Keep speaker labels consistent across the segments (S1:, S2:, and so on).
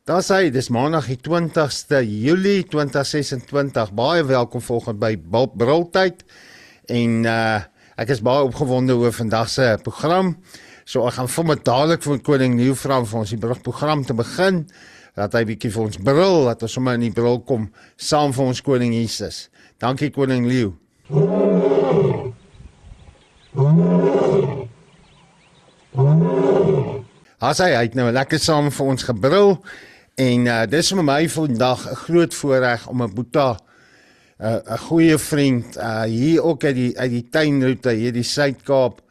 S1: Daar sê, dis maandag die 20ste Julie 2026. Baie welkom volgende by Briltyd. En ek is baie opgewonde oor vandag se program. So ek gaan sommer dadelik vir koning Leeu vra vir ons die program te begin. Dat hy bietjie vir ons brul, dat ons sommer in die brul kom saam vir ons koning Jesus. Dankie koning Leeu. As hy het nou lekker saam vir ons gebrul. En dis vir my vandag 'n groot voorreg om 'n Boeta, 'n goeie vriend, hier ook uit die tuinroete, hier die Suid-Kaap,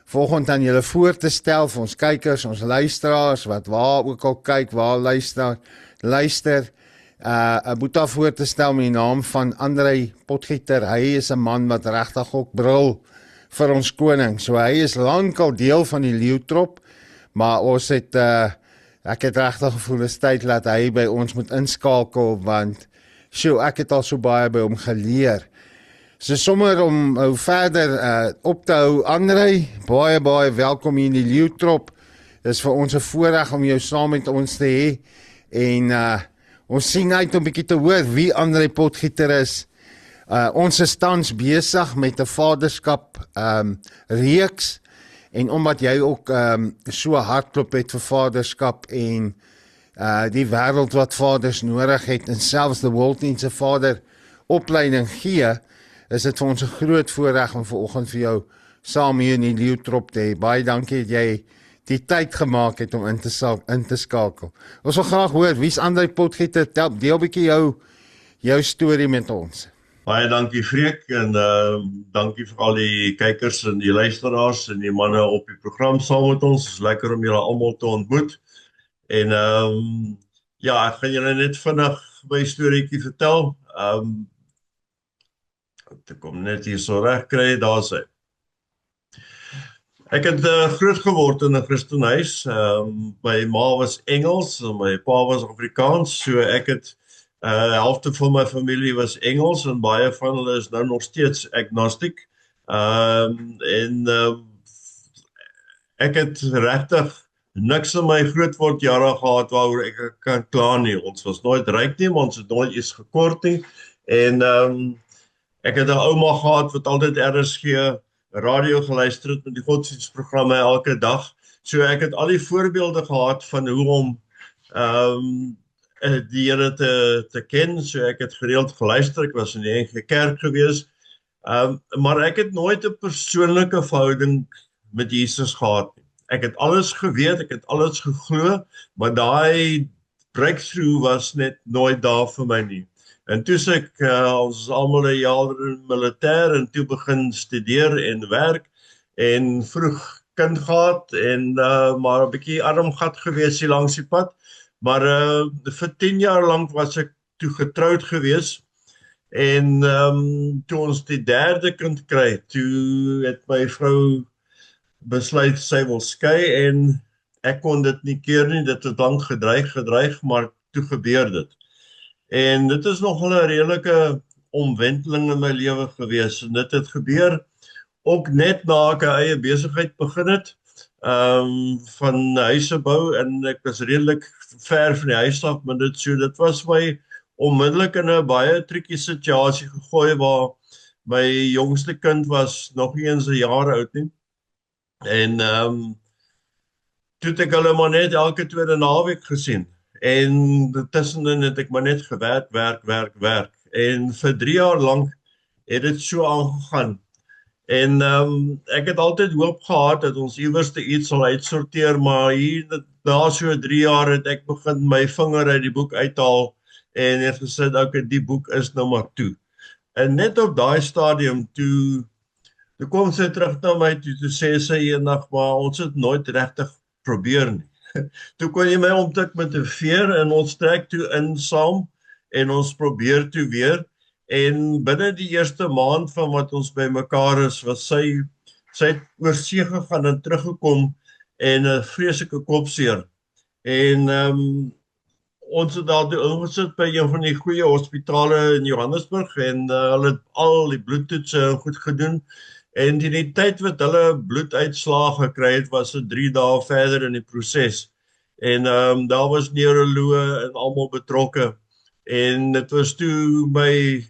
S1: volgende aan julle voor te stel vir ons kykers, ons luisteraars, wat waar ook al kyk, waar luister, 'n Boeta voor te stel met die naam van André Potgieter. Hy is 'n man wat regtig ook brul vir ons koning. So hy is lankal deel van die leeutrop, maar ons het ek het regtig gevoel is tyd dat hy by ons moet inskakel, want ek het al so baie by hom geleer. So sommer om verder op te hou, André, baie welkom hier in die leeutrop. Dis vir ons 'n voorreg om jou saam met ons te hê. En ons sien uit om bietjie te hoor wie André Potgieter is. Ons is tans besig met 'n vaderskap reeks. En omdat jy ook so hardloop het vir vaderskap en die wêreld wat vaders nodig het en selfs die Worlddienste vader opleiding gee, is dit vir ons 'n groot voorreg om vanoggend vir jou saam hier in die leeutrop te hê. Baie dankie dat jy die tyd gemaak het om in te skakel. Ons wil graag hoor, wie's André Potgieter? Deel 'n bietjie jou storie met ons.
S2: Baie dankie Freek en dankie vir al die kykers en die luisteraars en die manne op die program saam met ons. Het is lekker om julle almal te ontmoet. En ek gaan julle net vinnig my storieetjie vertel. Ek kom net hier so reg kry, daar sê. Ek het groot geword in 'n Christenhuis. My ma was Engels en my pa was Afrikaans, so ek het helfte van my familie was Engels en baie van hulle is nou nog steeds agnostic. Ek het regtig niks in my grootword jare gehad waaroor ek kan kla nie. Ons was nooit ryk nie, maar ons het nooit iets gekort nie. En ek het 'n ouma gehad wat altyd RSG radio geluister het met die godsdienstprogramme elke dag. So ek het al die voorbeelde gehad van hoe om die Here te ken, so ek het gereeld geluister, ek was in die NG Kerk gewees, maar ek het nooit 'n persoonlike verhouding met Jesus gehad nie. Ek het alles geweet, ek het alles geglo, maar daai breakthrough was net nooit daar vir my nie. En toe ek, ons is almal 'n jaar in militêr en toe begin studeer en werk en vroeg kind gehad en maar 'n bietjie arm gat gewees hier langs die pad. Maar vir 10 jaar lank was ek toe getroud gewees en toe ons die derde kind kry, toe het my vrou besluit sy wil skei en ek kon dit nie keer nie, dit het lank gedreig, maar toe gebeur dit. En dit is nogal 'n redelike omwenteling in my lewe gewees en dit het gebeur ook net na ek 'n eie besigheid begin het. Van huise bou en ek was redelik ver van die huis af, maar dit was my onmiddellik in 'n baie tricky situasie gegooi waar my jongste kind was nog nie eens 'n jaar oud nie. En toe het ek hulle maar net elke tweede naweek gesien. En tussenin het ek maar net gewerk. En vir 3 jaar lank het dit so aangegaan. En ek het altyd hoop gehad dat ons iewers iets sal uitsorteer, maar hier na so 3 jaar het ek begin my vinger uit die boek uithaal en het gesê, okay, die boek is nou maar toe. En net op daai stadium toe kom sy terug na my toe sê sy eendag, maar ons het nooit regtig probeer nie. Toe kon jy my omtik met 'n veer en ons trek toe in saam en ons probeer toe weer. En binne die eerste maand van wat ons by mekaar is, was sy het oor see gegaan en teruggekom en 'n vreeslike kopseer. En ons het daar ingesit by een van die goeie hospitale in Johannesburg en hulle het al die bloedtoetse goed gedoen. En die tyd wat hulle bloeduitslae gekry het, was dit 3 dae verder in die proses. En daar was neurologe en almal betrokke. En dit was toe my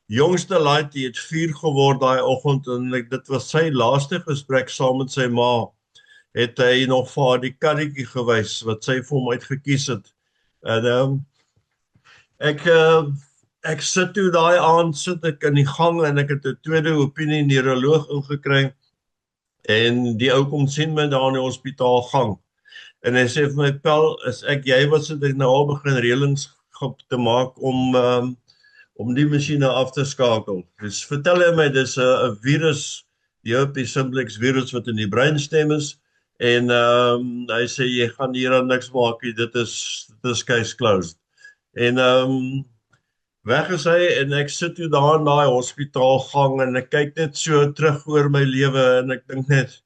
S2: jongste laaitjie het 4 geword daai oggend en dit was sy laaste gesprek saam met sy ma. Het hy nog vir haar die karretjie gewys wat sy vir hom uitgekies het. En ek sit toe daai aand sit ek in die gang en ek het 'n tweede opinie neuroloog ingekry en die ou kom sien my daar in die hospitaal gang. En hy sê vir my, Pel, is ek jy wat sit ek nou al begin reëlings te maak om die masjiene af te skakel. Dus vertel hy my, dis 'n virus, die herpes simplex virus wat in die breinstem is, en hy sê, jy gaan hier aan niks maak, dit is case closed. En weg is hy, en ek sit toe daar in die hospitaalgang, en ek kyk net so terug oor my lewe, en ek dink net,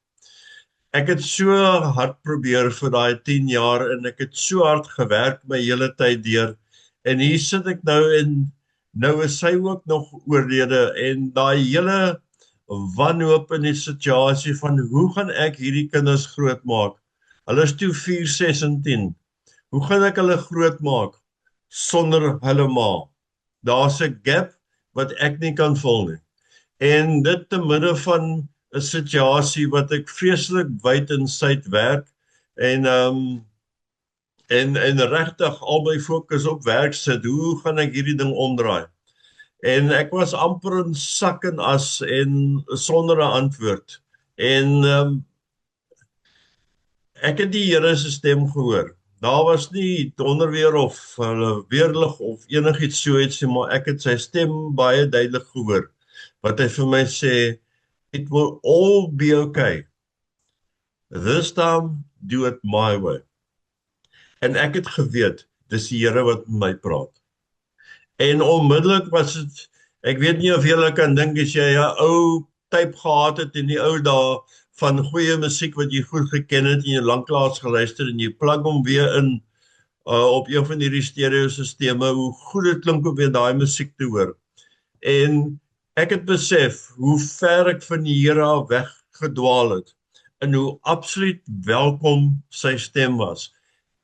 S2: ek het so hard probeer vir daai 10 jaar, en ek het so hard gewerk my hele tyd deur, en hier sit ek nou, en nou is sy ook nog oorlede, en daai hele wanhoop in die situasie van, hoe gaan ek hierdie kinders grootmaak? Hulle is toe 4, 6 en 10. Hoe gaan ek hulle grootmaak sonder hulle ma? Daar's 'n gap wat ek nie kan vul nie. En dit te midde van 'n situasie wat ek vreeslik wyd en suid werk en regtig al my fokus op werk sit, hoe gaan ek hierdie ding omdraai? En ek was amper in sak en as en sonder 'n antwoord. En ek het die Here se stem gehoor. Daar was nie donderweer of weerlig of enigiets so iets nie, maar ek het sy stem baie duidelik gehoor. Wat hy vir my sê, it will all be okay. This time, do it my way. En ek het geweet, dis die Here wat met my praat. En onmiddellik was dit, ek weet nie of julle kan dink as jy 'n ou type gehad het in die ou dae van goeie musiek wat jy goed geken het en jy lanklaas geluister en jy plug hom weer in op een van hierdie stereo-sisteme, hoe goed dit klink om weer daai musiek te hoor. En ek het besef hoe ver ek van die Here af weggedwaal het en hoe absoluut welkom sy stem was.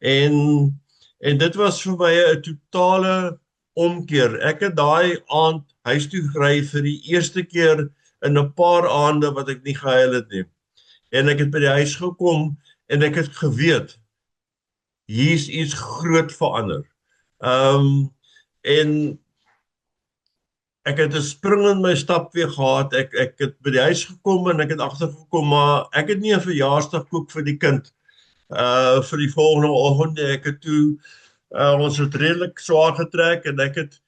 S2: En dit was vir my 'n totale omkeer. Ek het daai aand huis toe gery vir die eerste keer in 'n paar aande wat ek nie gehuil het nie. En ek het by die huis gekom en ek het geweet, hier's iets groot verander. En ek het 'n spring in my stap weer gehad. Ek het by die huis gekom en ek het agtergekom, maar ek het nie 'n verjaarsdagkoek vir die kind vir die volgende oggend. Ek het toe ons het redelik swaar getrek en ek het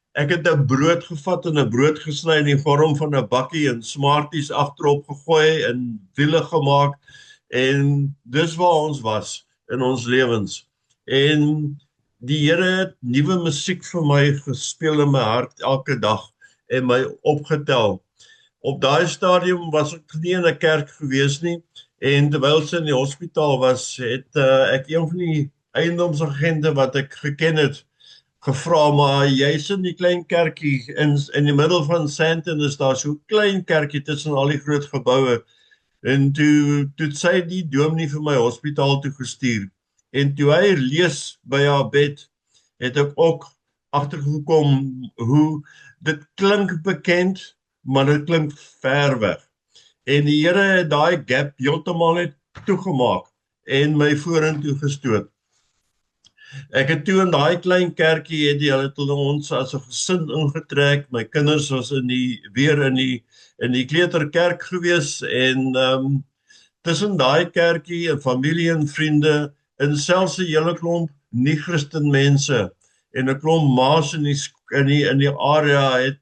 S2: 'n brood gevat en 'n brood gesny in die vorm van 'n bakkie en Smarties agterop gegooi en wiele gemaak en dis waar ons was in ons lewens. En die Here het nuwe musiek vir my gespeel in my hart elke dag en my opgetel. Op daai stadium was ek nie in 'n kerk gewees nie en terwyl sy in die hospitaal was, het ek een van die eiendomsagente wat ek geken het, gevra, maar jy's in die klein kerkie in die middel van Sandton is daar so klein kerkie tussen al die groot geboue. En toe het sy die dominee vir my hospitaal toe gestuur. En toe hy lees by haar bed, het ek ook agtergekom hoe dit klink bekend, maar dit klink ver weg. En die Here het daai gap heeltemal net toegemaak en my vorentoe gestoot. Ek het toe in daai klein kerkie hulle het ons as 'n gesin ingetrek. My kinders was weer in die kleuterkerk gewees en tussen daai kerkie en familie en vriende en selfs 'n hele klomp nie-Christen mense en 'n klomp ma's in die area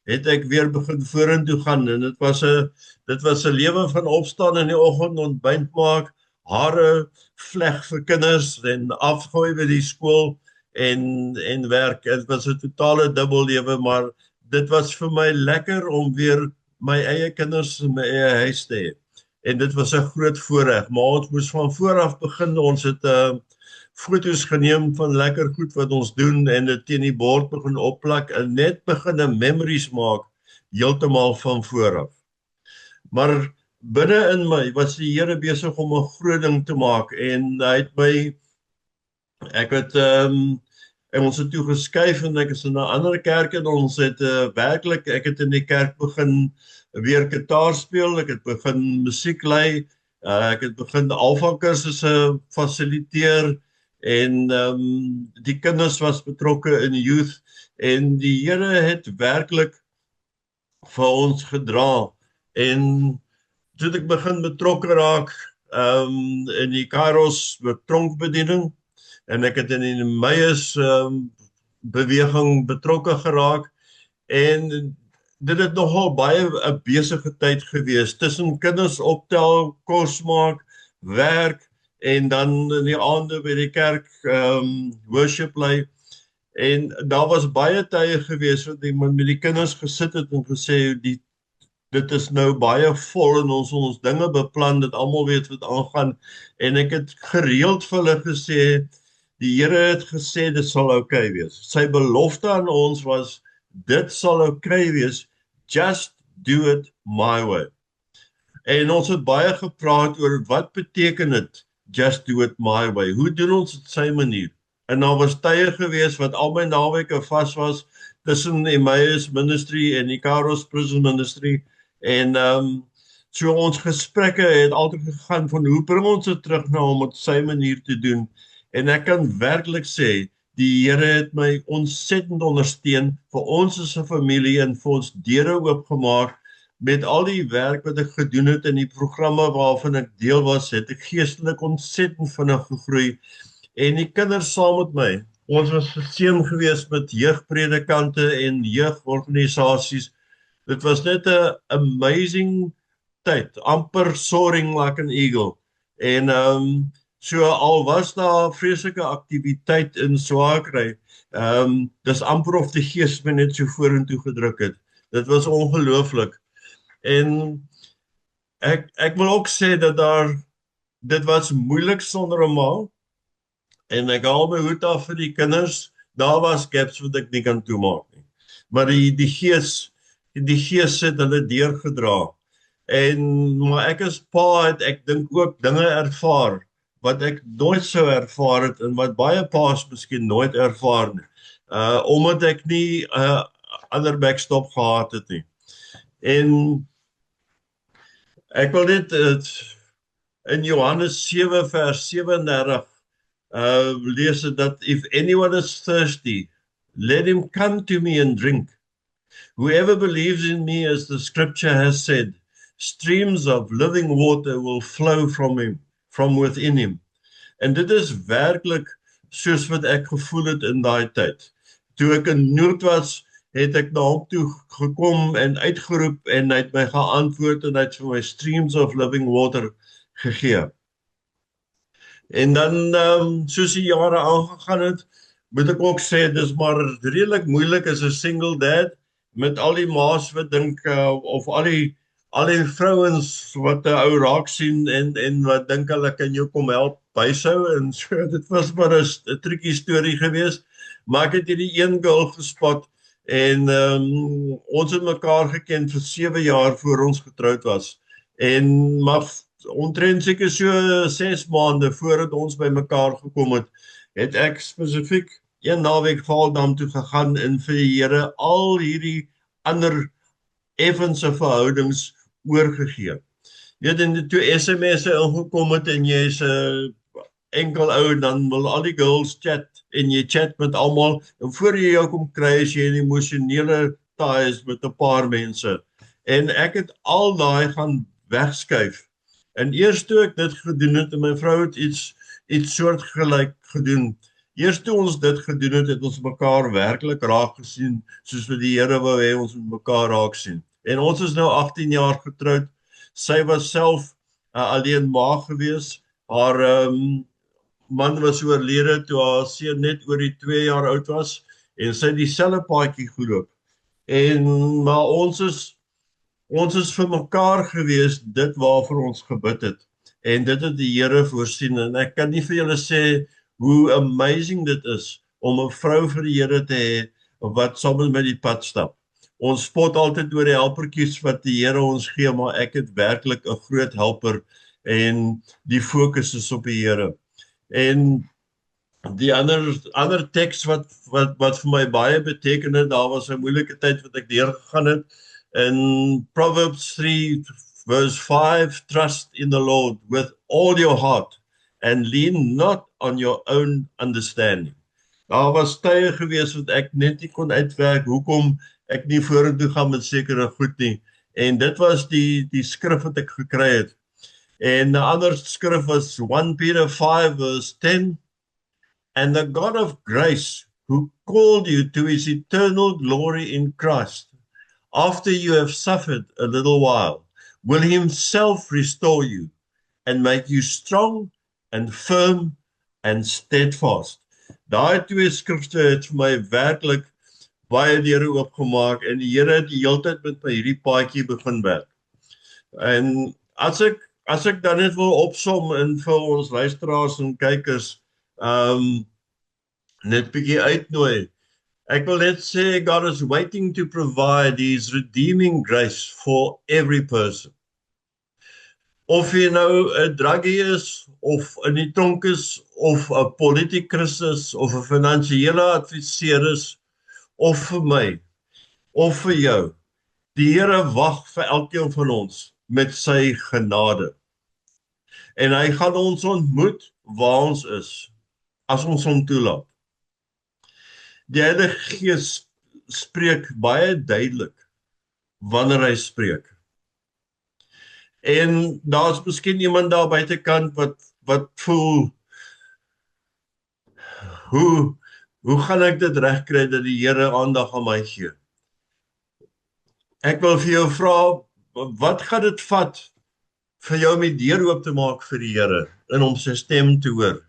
S2: het ek weer begin vorentoe gaan en dit was 'n lewe van opstaan in die oggend, ontbyt maak, hare vleg vir kinders en afgooi by die skool en werk. Dit was 'n totale dubbel lewe, maar dit was vir my lekker om weer my eie kinders in my eie huis te hê. En dit was 'n groot voorreg, maar ons moes van vooraf begin. Ons het foto's geneem van lekker goed wat ons doen en dit teen die bord begin opplak en net begin 'n memories maak heeltemal van vooraf. Maar binne in my was die Here besig om 'n groot ding te maak en hy het my Ek het en ons het toe geskuif en ek is in 'n ander kerk en ons het werklik ek het in die kerk begin weer gitaar speel, ek het begin musiek lei, ek het begin alfa kursusse fasiliteer en die kinders was betrokke in youth en die Here het werklik vir ons gedra en toe het ek begin betrokke raak in die Kairos tronkbediening en ek het in die Emmaus beweging betrokke geraak en dit het nogal baie 'n besige tyd gewees tussen kinders optel, kos maak, werk en dan in die aande by die kerk worship lei en daar was baie tye gewees wat iemand met die kinders gesit het en gesê dit is nou baie vol en ons dinge beplan, dit almal weet wat aangaan en ek het gereeld vir hulle gesê die Here het gesê dit sal oukei wees. Sy belofte aan ons was dit sal oukei wees, just do it my way. En ons het baie gepraat oor wat beteken dit just do it my way. Hoe doen ons dit sy manier? En daar was tye gewees wat al my naweke vas was tussen Emmaus Ministry en die Kairos Prison Ministry en so ons gesprekke het altyd gegaan van hoe bring ons dit terug na hom op sy manier te doen. En ek kan werklik sê die Here het my ontsettend ondersteun vir ons as 'n familie en vir ons deure oopgemaak met al die werk wat ek gedoen het in die programme waarvan ek deel was, het ek geestelik ontsettend vinnig gegroei en die kinders saam met my. Ons was geseën geweest met jeugpredikante en jeugorganisasies. Dit was net 'n amazing tyd, amper soaring like an eagle. En so al was daar vreeslike aktiwiteit in Swartkry, dis amper of die Gees my net so vorentoe gedruk het. Dit was ongelooflik. En ek wil ook sê dat dit was moeilik sonder 'n ma. En ek haal my hoed af vir die kinders. Daar was gaps wat ek nie kan toemaak nie. Maar die Gees het hulle deurgedra. Maar ek as pa het ek dink ook dinge ervaar wat ek nooit sou ervaar het en wat baie paas miskien nooit ervaar nie. Omdat ek nie ander backstop gehad het nie. En ek wil net in Johannes 7 vers 37 lees dat if anyone is thirsty, let him come to me and drink. Whoever believes in me, as the scripture has said, streams of living water will flow from within him. En dit is werklik soos wat ek gevoel het in daai tyd. Toe ek in nood was, het ek na hom toe gekom en uitgeroep en hy het my geantwoord en hy het vir my streams of living water gegee. En dan, soos die jare aangegaan het, moet ek ook sê, dis maar redelik moeilik as 'n single dad, met al die ma's wat dink, of al die vrouens wat 'n ou raak sien en wat dink hulle kan jou kom help byshou, en so, dit was maar 'n triekie storie geweest, maar ek het hierdie een girl gespot, en ons het mekaar geken vir 7 jaar voor ons getroud was, en maar omtrent seker so 6 maande voordat ons by mekaar gekom het ek spesifiek een naweek Vaaldam toe gegaan en vir die Here al hierdie ander effense verhoudings oorgegee. Jy weet, en toe SMS'e ingekom het en jy is 'n enkel ou, dan wil al die girls chat en jy chat met almal en voor jy jou kom kry as jy 'n emosionele ties met 'n paar mense. En ek het al daai gaan wegskuif. En eers toe ek dit gedoen het en my vrou het iets soortgelyk gedoen. Eers toe ons dit gedoen het ons mekaar werklik raak gesien soos wat die Here wou hê ons moet mekaar raak sien. En ons is nou 18 jaar getroud. Sy was self alleen ma gewees. Haar man was oorlede toe haar seun net oor die 2 jaar oud was en sy het dieselfde paadjie geloop. Maar ons is vir mekaar gewees dit waarvoor ons gebid het. En dit het die Here voorsien en ek kan nie vir julle sê hoe amazing dit is om 'n vrou vir die Here te hê wat saam met die pad stap. Ons spot altyd oor die helpertjies wat die Here ons gee, maar ek het werklik 'n groot helper en die fokus is op die Here. En Die ander teks wat vir my baie beteken het, daar was 'n moeilike tyd wat ek deurgegaan het. In Proverbs 3 verse 5, trust in the Lord with all your heart and lean not on your own understanding. Daar was tye gewees wat ek net nie kon uitwerk hoekom ek nie vorentoe gaan met sekere goed nie. En dit was die skrif wat ek gekry het. En 'n ander skrif was 1 Peter 5 verse 10. And the God of grace, who called you to his eternal glory in Christ, after you have suffered a little while, will himself restore you and make you strong and firm and steadfast. Daai twee skrifte het vir my werklik baie deure oopgemaak en die Here het die hele tyd met my hierdie paadjie begin werk. En as ek dan net wil opsom en vir ons luisteraars en kykers net bietjie uitnooi. Ek wil net sê God is waiting to provide his redeeming grace for every person. Of jy nou 'n druggie is, of in die tronk is, of 'n politikus is, of 'n finansiële adviseur is, of vir my, of vir jou. Die Here wag vir elkeen van ons met sy genade. En hy gaan ons ontmoet waar ons is, as ons hom toelaat. Die Heilige Gees spreek baie duidelik wanneer hy spreek. En daar's miskien iemand daar buitekant wat voel, hoe gaan ek dit regkry dat die Here aandag aan my gee? Ek wil vir jou vra, wat gaan dit vat vir jou om die deur oop te maak vir die Here en om sy stem te hoor?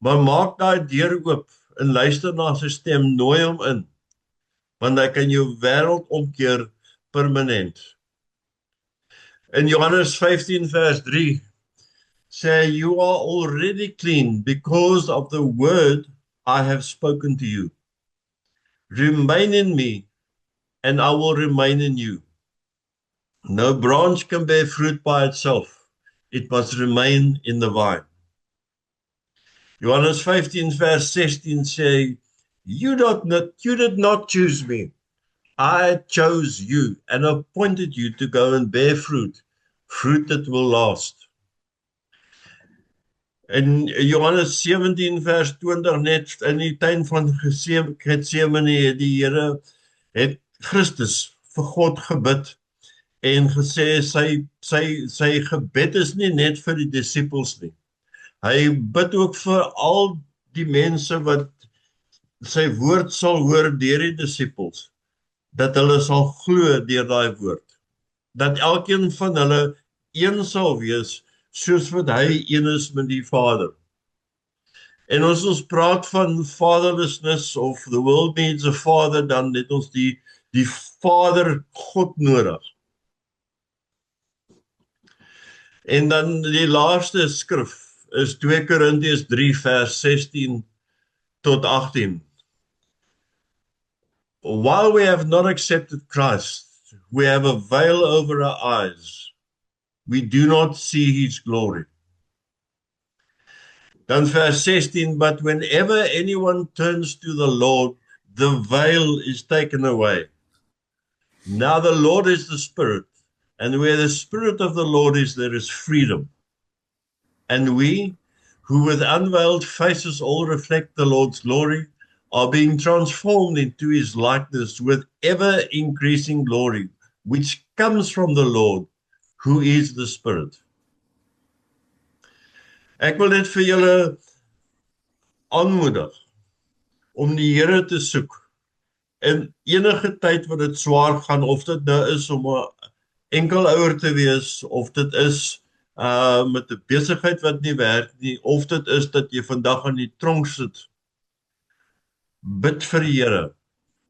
S2: Maar maak daai deur oop en luister na sy stem, nooi hom in, want hy kan jou wêreld omkeer permanent. In Johannes 15 vers 3 sê, you are already clean because of the word I have spoken to you. Remain in me and I will remain in you. No branch can bear fruit by itself. It must remain in the vine. Johannes 15 vers 16 sê, you did not choose me. I chose you and appointed you to go and bear fruit that will last. In Johannes 17 vers 20 net in die tuin van Getsemane het die Here het Christus vir God gebid en gesê sy gebed is nie net vir die disippels nie. Hy bid ook vir al die mense wat sy woord sal hoor deur die disippels, dat hulle sal glo deur daai woord, dat elkeen van hulle een sal wees, soos wat hy een is met die Vader. En as ons praat van fatherlessness of the world needs a father, dan het ons die Vader God nodig. En dan die laaste skrif is 2 Korintiërs 3 vers 16 tot 18. While we have not accepted Christ, we have a veil over our eyes. We do not see his glory. Dan vers 16, but whenever anyone turns to the Lord, the veil is taken away. Now the Lord is the Spirit, and where the Spirit of the Lord is, there is freedom. And we, who with unveiled faces all reflect the Lord's glory, are being transformed into his likeness with ever-increasing glory, which comes from the Lord, who is the Spirit. Ek wil net vir julle aanmoedig om die Here te soek in enige tyd wat dit swaar gaan, of dit nou is om 'n enkelouer te wees, of dit is met 'n besigheid wat nie werk nie, of dit is dat jy vandag in die tronk sit. Bid vir die Here.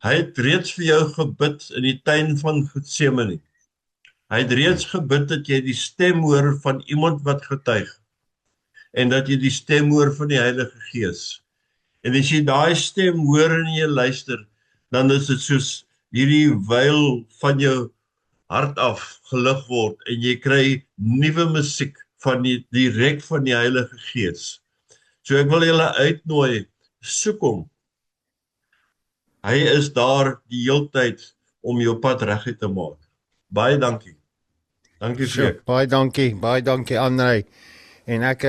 S2: Hy het reeds vir jou gebid in die tuin van Getsemane. Hy het reeds gebid dat jy die stem hoor van iemand wat getuig, en dat jy die stem hoor van die Heilige Gees. En as jy daai stem hoor en jy luister, dan is dit soos hierdie veil van jou hart af gelig word, en jy kry nuwe musiek van direk van die Heilige Gees. So ek wil julle uitnooi, soek hom. Hy is daar die heeltyd om jou pad reguit te maak. Baie dankie. Dankie
S1: Sure,
S2: Freek.
S1: baie dankie André. En ek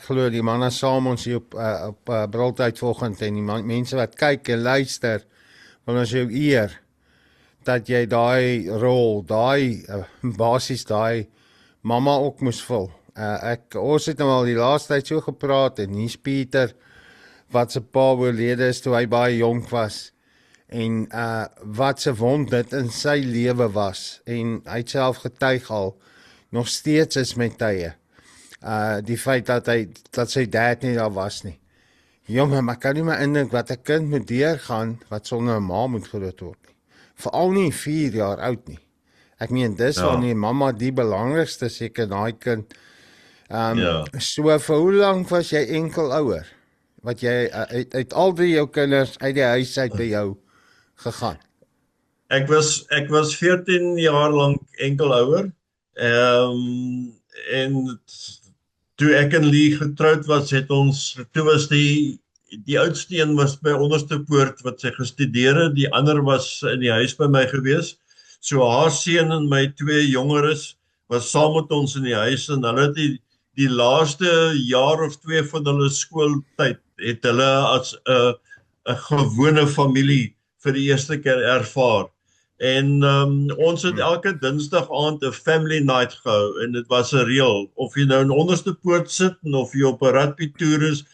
S1: glo die manne saam ons hier op Briltyd volgende en die mense wat kyk en luister, wil ons jou eer dat jy daai rol, basies daai mamma ook moes vul. Ons het nou al die laaste tyd so gepraat en hier's Pieter wat se pa oorlede is toe hy baie jonk was en wat se wond dit in sy lewe was en hy het self getuig al nog steeds is met tye. Die feit dat sy dad nie daar was nie. Jonge, maar kan nie maar indink wat 'n kind moet deurgaan wat sonder 'n ma moet groot word nie. Veral nie 4 jaar oud nie. Ek meen dis wanneer mamma die belangrikste seker daai kind. So vir hoe lank was jy enkel ouer? Wat jy uit al die jou kinders uit die huis uit by jou gegaan?
S2: Ek was 14 jaar lank enkel ouer. En toe ek en Lee getroud was, toe was die oudste een was by Onderstepoort wat sy gestudeer het, die ander was in die huis by my gewees. So haar seun en my 2 jongeres was saam met ons in die huis en hulle het die laaste jaar of 2 van hulle skooltyd het hulle as 'n gewone familie vir die eerste keer ervaar. En ons het elke Dinsdag aand 'n family night gehou en dit was 'n reël. Of jy nou in Onderstepoort sit en of jy op 'n rugby toer is,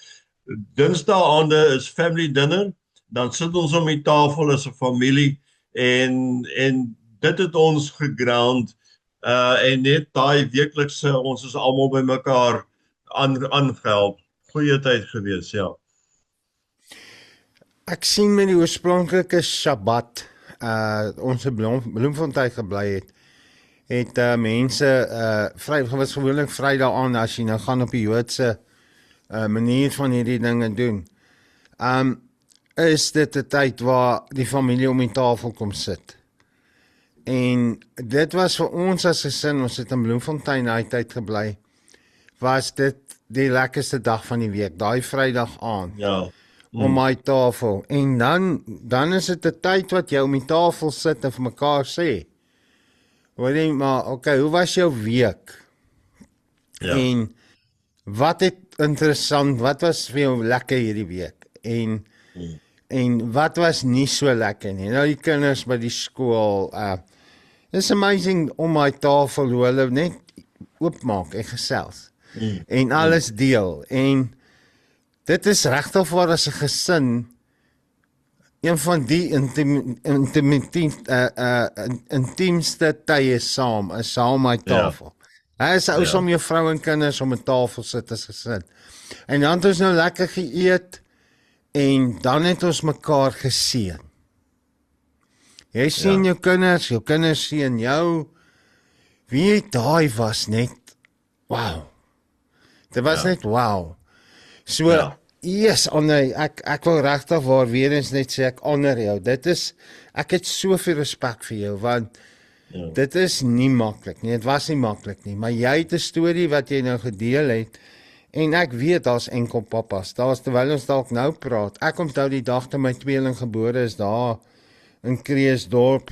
S2: Dinsdae aande is family dinner, dan sit ons om die tafel as 'n familie en dit het ons geground en net daai weeklikse ons is almal by mekaar aangehelp. Goeie tyd gewees, ja.
S1: Ek sien met die oorspronklike Shabbat ons Bloemfontein gebly het mense was gewoonlik Vrydag aan as jy nou gaan op die Joodse manier van hierdie dinge doen. Is dit 'n tyd waar die familie om die tafel kom sit. En dit was vir ons as gesin, ons het in Bloemfontein daai tyd gebly, was dit die lekkerste dag van die week, daai Vrydag aand.
S2: Ja.
S1: Om my tafel. En dan is dit 'n tyd wat jy om die tafel sit en vir mekaar sê. Hoor jy maar, okay, hoe was jou week?
S2: Ja.
S1: En wat het interessant, wat was vir jou lekker hierdie week? En wat was nie so lekker nie? Nou die kinders by die skool, it's amazing om my tafel hoe hulle net oopmaak en gesels. En alles deel. En dit is regtig waar as 'n gesin een van die intiemste tye saam my tafel. Is ou om jou vrou en kinders om 'n tafel sit as gesin. En dan het ons nou lekker geëet en dan het ons mekaar geseën. Jy sien jou kinders sien jou. Wie daai was net wow. Dit was net wow. So, yes, ek wil regtig waar weer eens net sê, ek honor jou. Ek het soveel respek vir jou, want dit is nie maklik nie, dit was nie maklik nie, maar jy het 'n storie wat jy nou gedeel het, en ek weet, daar's enkel pappas, terwyl ons dalk nou praat, ek onthou die dag toe my tweeling gebore is, daar in Kreeusdorp,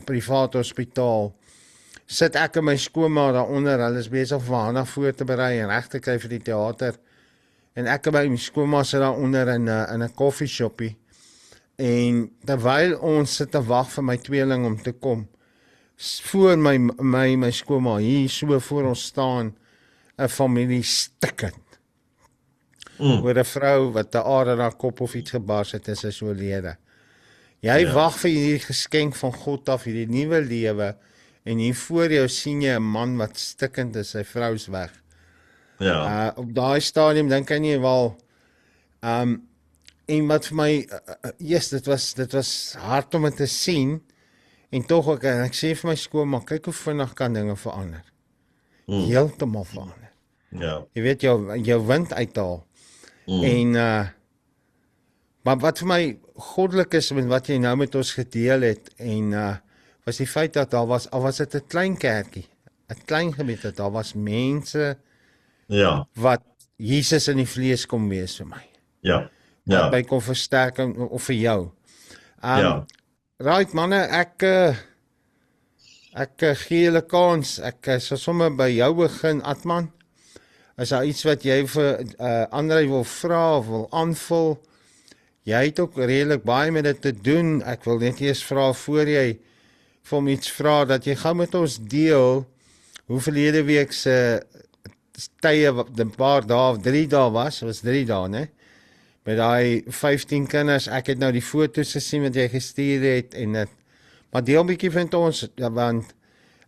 S1: privaat hospitaal, sit ek en my skoonma daaronder, hulle is besig om Hannah voor te berei en reg te kry vir die teater. En ek by my skoonma sit daaronder in 'n koffieshoppie. En terwyl ons sit te wag vir my tweeling om te kom, voor my skoonma hier so voor ons staan 'n familie stikkend. Oor 'n vrou wat 'n aar in haar kop of iets gebars het, is sy oorlede. Jy wag vir hierdie geskenk van God af, hierdie nuwe lewe, en hier voor jou sien jy 'n man wat stikkend is, sy vrou's weg.
S2: Ja.
S1: Op daai stadium dink ek nie wel, en wat vir my, dit was hard om dit te sien, en tog ook, en ek sê vir my skoonma, kyk hoe vinnig kan dinge verander. Heeltemal verander.
S2: Ja.
S1: Jy weet, jou wind uithaal. En, maar wat vir my goddelik is, met wat jy nou met ons gedeel het, en was die feit dat al was dit 'n klein kerkie, 'n klein gemeente, daar was mense, wat Jesus in die vlees kom wees vir my.
S2: Ja.
S1: Wat my
S2: Ja.
S1: kon versterk of vir jou.
S2: Ja.
S1: Right manne, ek gee julle kans. Ek sal sommer by jou begin, Atman. Is daar iets wat jy vir André wil vra of wil aanvul? Jy het ook redelik baie met dit te doen. Ek wil net eers vra voor jy vir hom iets vra dat jy gou met ons deel hoe verlede week se tye 'n paar dae of 3 dae was 3 dae, né? Met daai 15 kinders. Ek het nou die foto's gesien wat jy gestuur het en dit. Maar deel 'n bietjie van ons, ja, want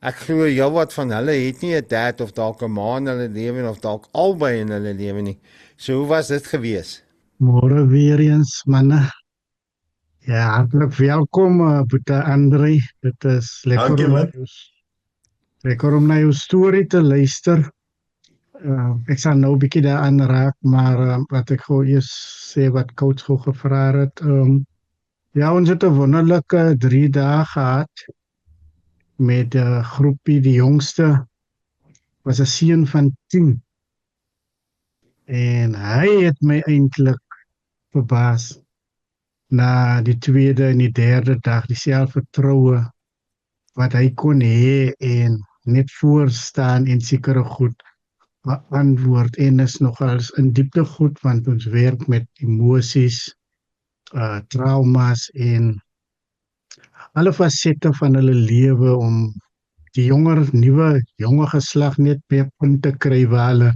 S1: ek glo heelwat van hulle het nie 'n dad of dalk 'n ma in hulle lewe of dalk albei in hulle lewe nie. So hoe was dit gewees?
S3: Môre weer eens, manne. Ja, hartelijk welkom, Boeta André. Dit is
S2: Dankie, man.
S3: lekker om na jou storie te luister. Ek sal nou 'n bietjie daaraan raak, maar wat ek gou eers sê wat coach gou gevra het. Ja, ons het 'n wonderlike 3 dae gehad met 'n groepie. Die jongste was 'n seun van 10. En hy het my eintlik verbaas. Na die tweede en die derde dag, die selfvertroue wat hy kon hê en net voorstaan en sekere goed beantwoord en is nogals in diepte goed want ons werk met emosies, traumas en alle fasette van hulle lewe om die nuwe geslag net meer punt te kry waar hulle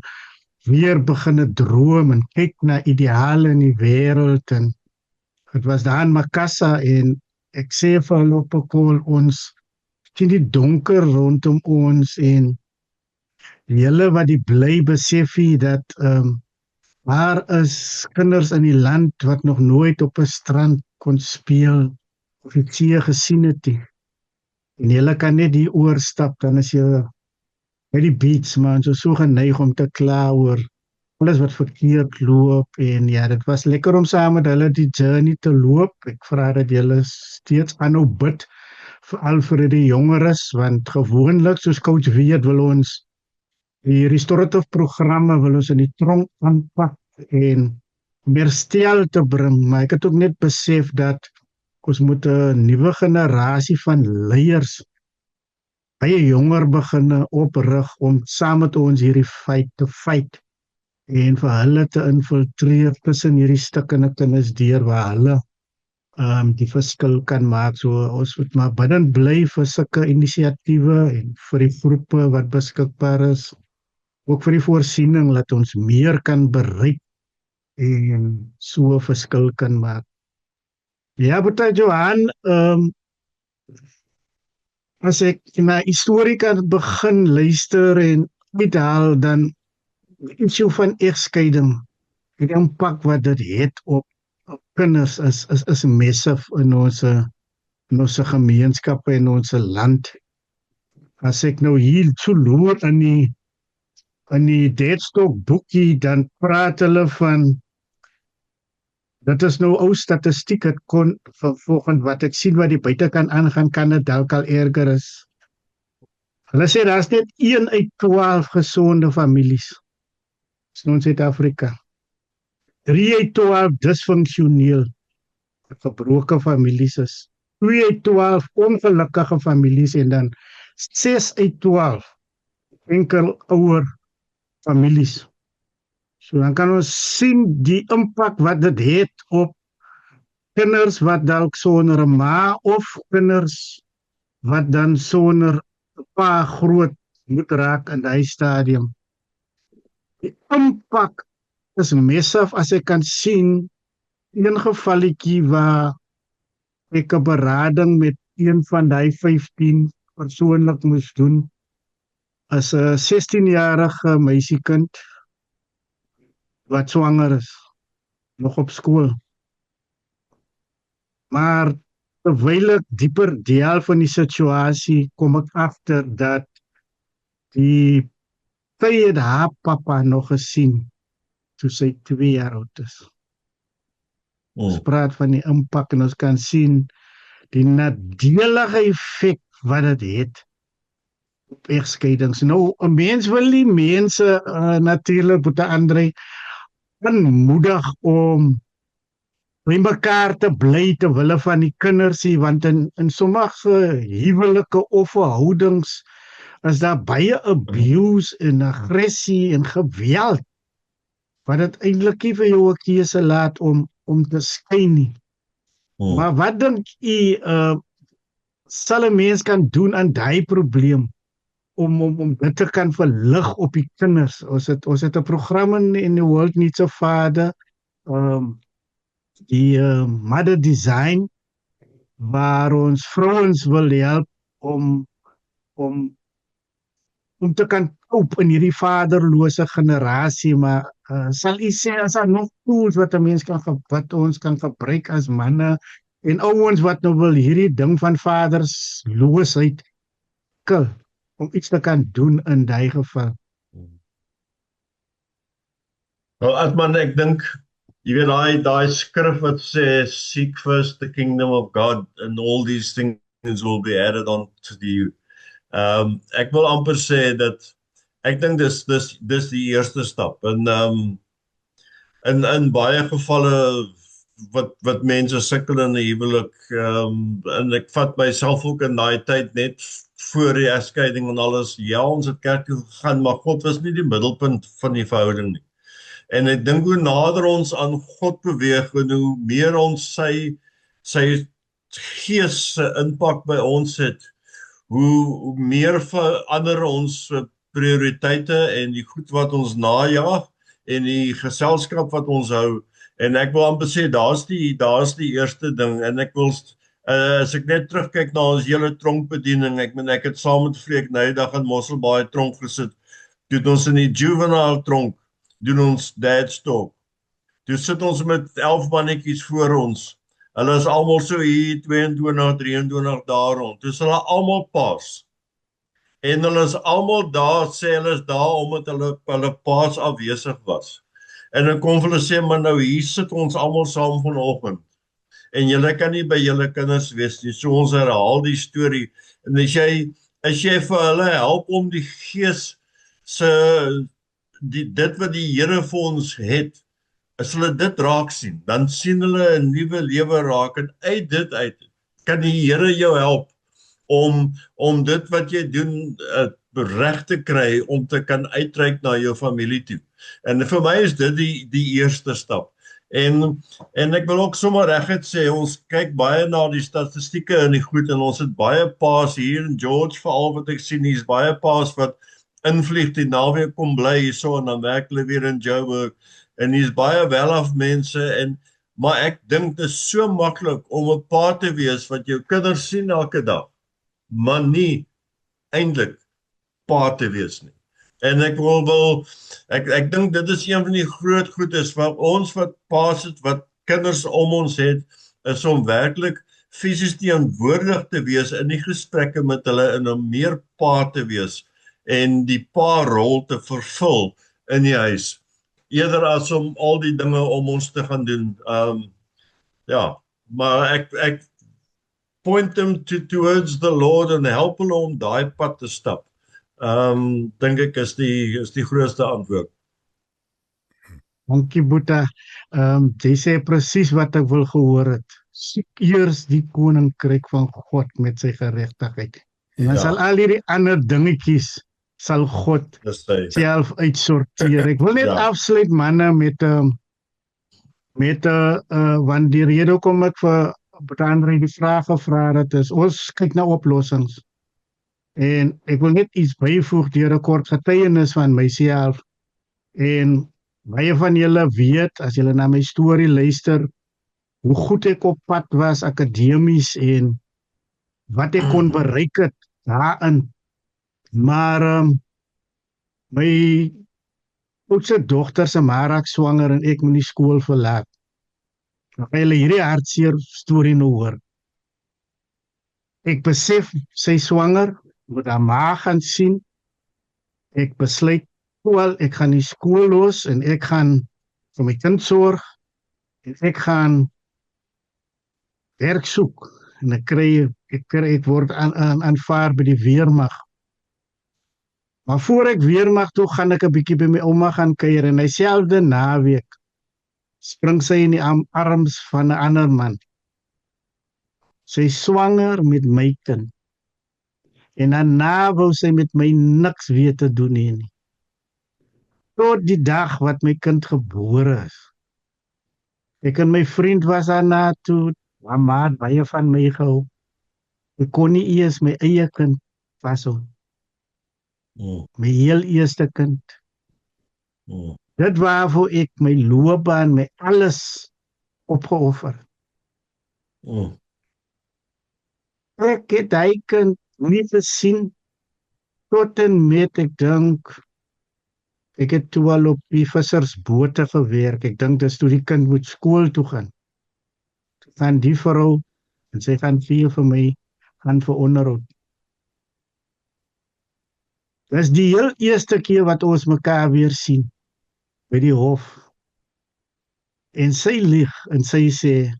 S3: weer beginne droom en kyk na ideale in die wêreld. En het was daar in Makassar en ek sê vir hulle op 'n call, ons sien die donker rondom ons en julle wat die bly besef hier dat daar is kinders in die land wat nog nooit op 'n strand kon speel of iets hier gesien het nie. En julle kan net hier oorstap, dan is jy by die beach, maar ons is so geneig om te kla oor alles wat verkeerd loop. En ja, dit was lekker om saam met hulle die journey te loop. Ek vra dat julle steeds aanhou bid, veral vir die jongeres, want gewoonlik, soos coach weet, wil ons die restorative programme wil ons in die tronk aanpak en meer stel te bring. Maar ek het ook net besef dat ons moet 'n nuwe generasie van leiers baie jonger beginne oprig om saam met ons hierdie fight te fight en vir hulle te infiltreer tussen hierdie stukkende kinders deur waar hulle die verskil kan maak. So ons moet maar binne bly vir sulke inisiatiewe en vir die groepe wat beskikbaar is, ook vir die voorsiening dat ons meer kan bereik en so 'n verskil kan maak. Ja, Boeta Johan, as ek na historie kan begin luister en uithaal, dan issue van egskeiding, die impak wat dit het op kinders is massive in ons gemeenskappe en ons land. As ek nou hier so loer in die Deadstock boekie, dan praat hulle van, dit is nou ou statistiek, het kon volgens wat ek sien wat die buitekant aangaan, kan dit dalk al erger is. Hulle sê daar is net 1 uit 12 gesonde families in Suid-Afrika. 3 uit 12 dysfunksioneel, gebroke families is. 2 uit 12 ongelukkige families en dan 6 uit 12 enkel ouer families. So dan kan ons sien die impak wat dit het op kinders wat dalk sonder 'n ma of kinders wat dan sonder 'n pa groot moet raak in daai stadium. Die impak is massive as ek kan sien. Een gevalletjie waar ek 'n berading met een van die 15 persoonlik moes doen, as 'n 16-jarige meisiekind wat swanger is, nog op skool. Maar terwyl ek dieper deel van die situasie, kom ek agter dat sy het haar papa nog gesien toe sy 2 jaar oud is. Ons praat van die impak en ons kan sien die nadelige effek wat dit het egskeidings. Nou, 'n mens wil nie mense natuurlik Boeta Andre aanmoedig om by mekaar te bly te wille van die kinders nie, want in sommige huwelike of verhoudings is daar baie abuse en aggressie en geweld wat dit eintlik nie vir jou 'n keuse laat om te skei nie. Maar wat dink u sal 'n mens kan doen aan daai probleem om dit te kan verlig op die kinders? Ons het 'n program in the World Needs a Father, die Mother Design, waar ons vrouens wil help om te kan koop in hierdie vaderlose generasie, maar sal u sê as daar nog tools wat 'n mens wat ons kan gebruik as manne en ouens wat nou wil hierdie ding van vadersloosheid kill, om iets te kan doen in daai geval?
S2: Nou, Adman, ek dink, jy weet daai skrif wat sê, seek first the kingdom of God and all these things will be added on to you. Ek wil amper sê dat ek dink dis die eerste stap. En in baie gevalle wat mense sukkel in 'n huwelik, en ek vat myself ook in daai tyd net voor die egskeiding en alles. Ja, ons het kerk toe gegaan, maar God was nie die middelpunt van die verhouding nie. En ek dink hoe nader ons aan God beweeg en hoe meer ons sy gees se impak by ons het, hoe meer verander ons prioriteite en die goed wat ons najag en die geselskap wat ons hou. En ek wil amper sê daar's die eerste ding. En ek wil as ek net terugkyk na ons hele tronkbediening, ek het saam met Freek Nydag in Mosselbaai tronk gesit. Toe ons in die juvenile tronk doen ons dad's talk. Toe sit ons met 11 mannetjies voor ons. Hulle is almal so hier 22, 23 dae rond. Dis hulle almal paas. En hulle is almal daar, sê hulle is daar omdat hulle paas afwesig was. En dan kom hulle sê, maar nou hier sit ons almal saam vanoggend. En julle kan nie by julle kinders wees nie. So ons herhaal die storie. En as jy vir hulle help om die gees dit wat die Here vir ons het, as hulle dit raak sien, dan sien hulle 'n nuwe lewe raak en uit dit uit kan die Here jou help om dit wat jy doen reg te kry om te kan uitreik na jou familie toe. En vir my is dit die eerste stap. En ek wil ook sommer reguit sê, ons kyk baie na die statistieke en die goed en ons het baie paas hier in George veral wat ek sien, hier's baie paas wat invlieg die naweek kom bly hierso en dan werk hulle weer in Joburg en hier's baie welaf mense maar ek dink dit is so maklik om 'n pa te wees wat jou kinders sien elke dag, maar nie eintlik pa te wees nie. En ek dink dit is een van die groot goedes vir ons wat paas het, wat kinders om ons het, is om werklik fisies teenwoordig te wees in die gesprekke met hulle en om meer pa te wees en die pa rol te vervul in die huis, eerder as om al die dinge om ons te gaan doen. Ja, maar ek point them towards the Lord en help hulle om daai pad te stap. Dink ek is die grootste antwoord.
S3: Dankie Boeta. Jy sê presies wat ek wil gehoor het. Soek eers die koninkryk van God met sy geregtigheid. En dan sal al hierdie ander dingetjies sal God self uitsorteer. Ek wil net afsluit manne met want die rede hoekom ek vir Andre die vraag gevra het is, ons kyk na oplossings. En ek wil net iets byvoeg deur 'n kort getuienis van myself. En baie van julle weet, as julle na my storie luister, hoe goed ek op pad was akademies en wat ek kon bereik het daarin. Maar my oudste dogter se maar raak swanger en ek moet die skool verlaat. Dan gaan julle hierdie hartseer storie nou hoor. Ek besef sy swanger, moet haar ma gaan sien. Ek besluit, wel, ek gaan die skool los en ek gaan vir my kind sorg en ek gaan werk soek en ek word aanvaar by die weermag. Maar voor ek weermag toe gaan ek 'n bietjie by my ouma gaan kuier en dieselfde naweek spring sy in die arms van 'n ander man. Sy is swanger met my kind. En daarna wou sy met my niks weer te doen hê nie. Tot die dag wat my kind gebore is. Ek en my vriend was daarna toe, mamma het baie van my gehou. Ek kon nie eers my eie kind vashou. My heel eerste kind. Dit waarvoor ek my loopbaan, my alles opgeoffer. Ek het hy kind nie gesien tot en met ek dink ek het toe al op die vissersbote gewerk. Ek dink dis toe die kind moet skool toe gaan. Toe gaan die vrou en sy gaan vir my gaan vir onderhoud. Dis die heel eerste keer wat ons mekaar weer sien by die hof. En sy lieg en sy sê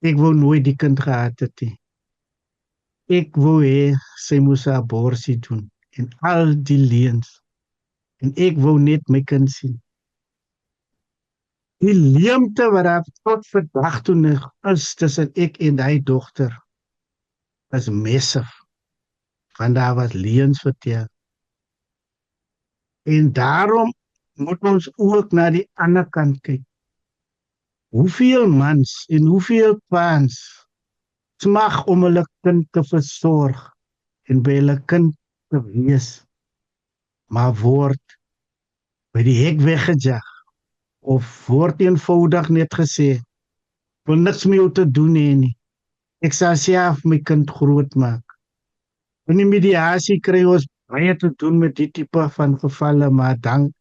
S3: ek wou nooit die kind gehad het nie. Ek wou hê sy moes 'n abortus doen en al die leuns. En ek wou net my kind sien. Die leemte wat daar tot vandag toe nog is tussen ek en die dogter is massive. Want daar was leuns vertel. En daarom moet ons ook na die ander kant kyk. Hoeveel mans en hoeveel paans smag om hulle kind te versorg en by hulle kind te wees, maar word by die hek weggejag of word eenvoudig net gesê, wil niks met jou te doen hê nie. Ek sal self my kind groot maak. In die mediasie kry ons baie te doen met die tipe van gevalle, maar dank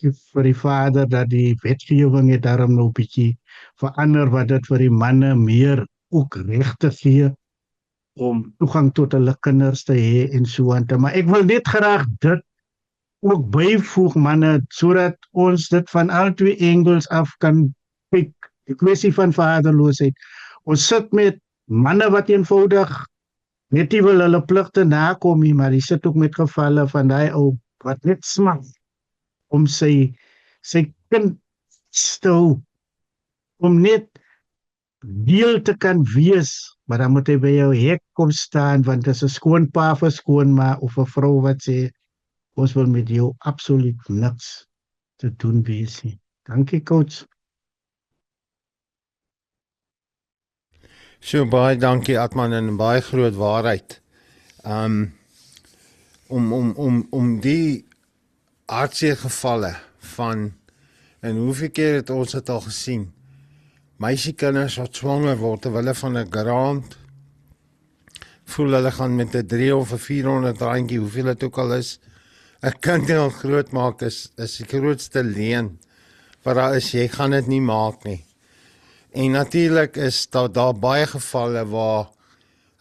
S3: vir die Vader dat die wetgewing het daarom nou 'n bietjie verander wat dit vir die manne meer ook regte gee om toegang tot hulle kinders te hê en so aan te. Maar ek wil net graag dit ook byvoeg manne sodat ons dit van al twee angles af kan kyk. Die kwessie van vaderloosheid. Ons sit met manne wat eenvoudig net nie wil hulle pligte nakom nie, maar die sit ook met gevalle van daai ou wat net smag om sy kind te hou, om net deel te kan wees, maar dan moet hy by jou hek kom staan, want dit is 'n skoonpa of 'n skoonma of 'n vrou wat sê, ons wil met jou absoluut niks te doen wees nie. Dankie coach.
S1: So baie dankie Atman en baie groot waarheid. Om die hartseer gevalle van en hoeveel keer het ons dit al gesien? Meisiekinders wat swanger word terwyl van 'n grant voel hulle gaan met 'n 3 of 'n 400 randjie, hoeveel dit ook al is, 'n kind al groot maak is die grootste leuen wat daar is. Jy gaan dit nie maak nie. En natuurlik is daar baie gevalle waar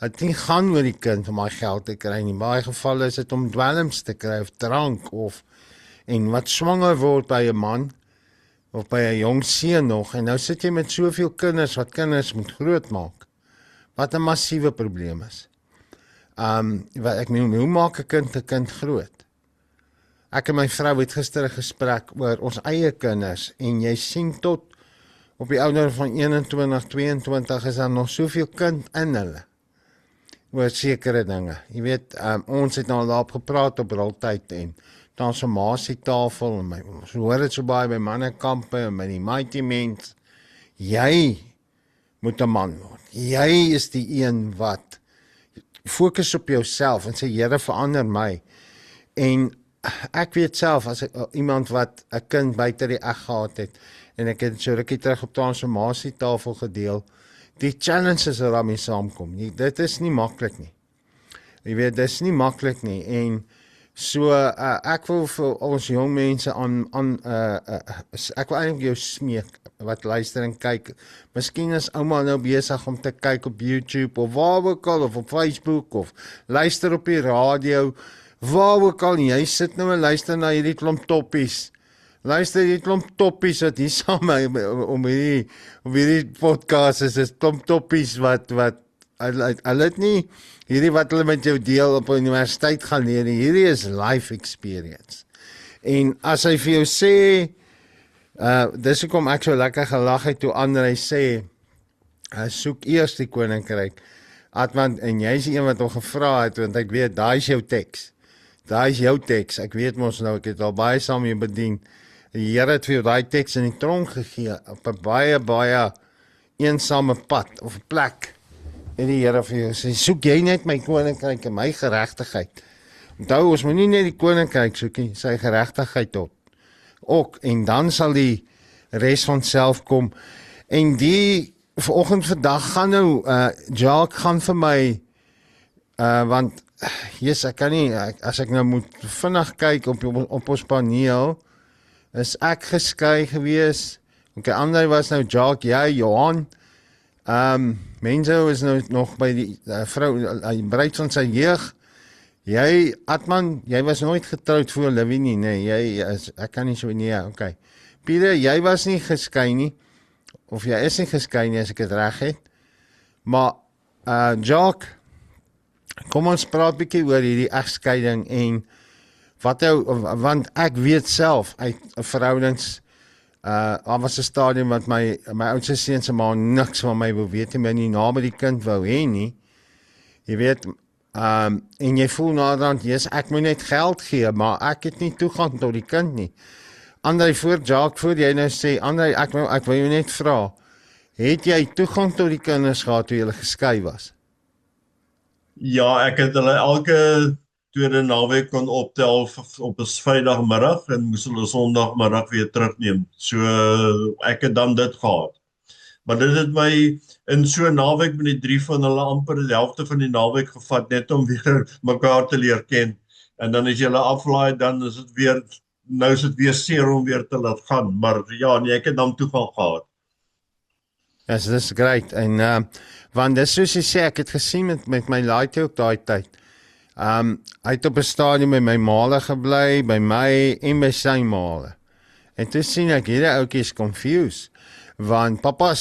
S1: het nie gaan oor die kind om daai geld te kry nie. Baie gevalle is dit om dwelms te kry of drank en wat swanger word by 'n man of by 'n jong seun nog, en nou sit jy met soveel kinders wat kinders moet grootmaak. Wat 'n massiewe probleem is. Wat ek meen, hoe maak 'n kind groot? Ek en my vrou het gister 'n gesprek oor ons eie kinders en jy sien tot op die ouderdom van 21, 22 is daar nog soveel kind in hulle oor sekere dinge. Jy weet, ons het nou daarop gepraat op roltyd en transformasietafel en ons hoor dit so baie by mannekampe en by die Mighty Men's. Jy moet 'n man word. Jy is die een wat fokus op jouself en sê Here verander my. En ek weet self as iemand wat 'n kind buite die eg gehad het en ek het so rukkie terug op transformasietafel gedeel, die challenges wat daarmee saamkom. Dit is nie maklik nie. Jy weet, dit is nie maklik nie en so ek wil vir ons jong mense ek wil eintlik jou smeek wat luister en kyk. Miskien is ouma nou besig om te kyk op YouTube of waar ook al of op Facebook of luister op die radio, waar ook al jy sit nou en luister na hierdie klomp toppies. Luister hierdie klomp toppies wat hier saam om hierdie podcast is klomp toppies wat Hulle het nie hierdie wat hulle met jou deel op 'n universiteit gaan leer nie. Hierdie is life experience. En as hy vir jou sê, dis hoekom ek so lekker gelag het toe Andrei sê, soek eers die koninkryk. Atman, en jy is die een wat hom gevra het, want ek weet, daai is jou teks. Daai is jou teks. Ek weet mos nou, ek het al baie saam jou bedien. Die Here het vir jou daai teks in die tronk gegee, op 'n baie eensame pad, of 'n plek. En die Here vir jou sê, soek jy net my koninkryk en my geregtigheid. Onthou, ons moet nie net die koninkryk soek nie, sy geregtigheid ook, en dan sal die res van self kom. En die vanoggend vandag gaan nou, Jacques gaan vir my, want, ek kan nie, as ek nou moet vinnig kyk op ons paneel, is ek geskei gewees, okay, Andrei was nou Jacques, jy, Johan, Menzo is nou nog by die vrou, hy bruid van sy jeug, jy, Atman, jy was nooit getroud voor Livie nie, nee, ek kan nie so, nee, okay. Pieter, jy was nie geskei nie, of jy is nie geskei nie, as ek het reg het, maar, Jacques, kom ons praat bietjie oor hierdie egskeiding en want ek weet self uit verhoudings, daar was 'n stadium wat my oudste seun se ma niks van my wou weet nie, my nie naby die kind wou hê nie. Jy weet, en jy voel naderhand, ek moet net geld gee, maar ek het nie toegang tot die kind nie. Andrei, voor jy nou sê, Andrei, ek wil jou net vra, het jy toegang tot die kinders gehad toe jy geskei was?
S2: Ja, ek het hulle elke tweede naweek kon optel op 'n Vrydagmiddag en moes hulle Sondagmiddag weer terugneem. So ek het dan dit gehad. Maar dit het my in so 'n naweek met die 3 van hulle amper die helfte van die naweek gevat net om weer mekaar te leer ken. En dan as jy hulle aflaai, dan is dit weer, nou is dit weer seer om weer te laat gaan. Maar ja, nee, ek het dan toegang gehad.
S1: Yes, dis great. En want dis soos jy sê, ek het gesien met my laaitjie ook daai tyd. Hy het op 'n stadium by my maale gebly, by my en by sy maale. En toe sien ek hierdie ouetjie is confused, want papa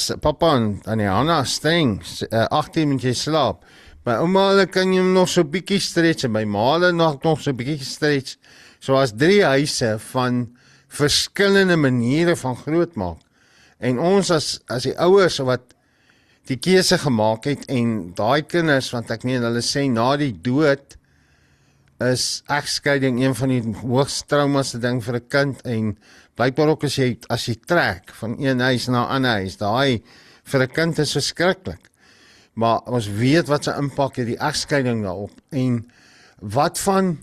S1: en Anna streng, 18 moet jy slaap. By ouma kan jy nog so bietjie stretch, en by maale nog so bietjie stretch. So as 3 huise van verskillende maniere van grootmaak. En ons as die ouers wat die keuse gemaak het, en daai kinders, want ek meen hulle sê na die dood is egskeiding een van die hoogste trauma's ding vir 'n kind, en blykbaar ook as jy trek van een huis na 'n ander huis, daai vir 'n kind is verskriklik. Maar ons weet wat se impak het die egskeiding daarop, en wat van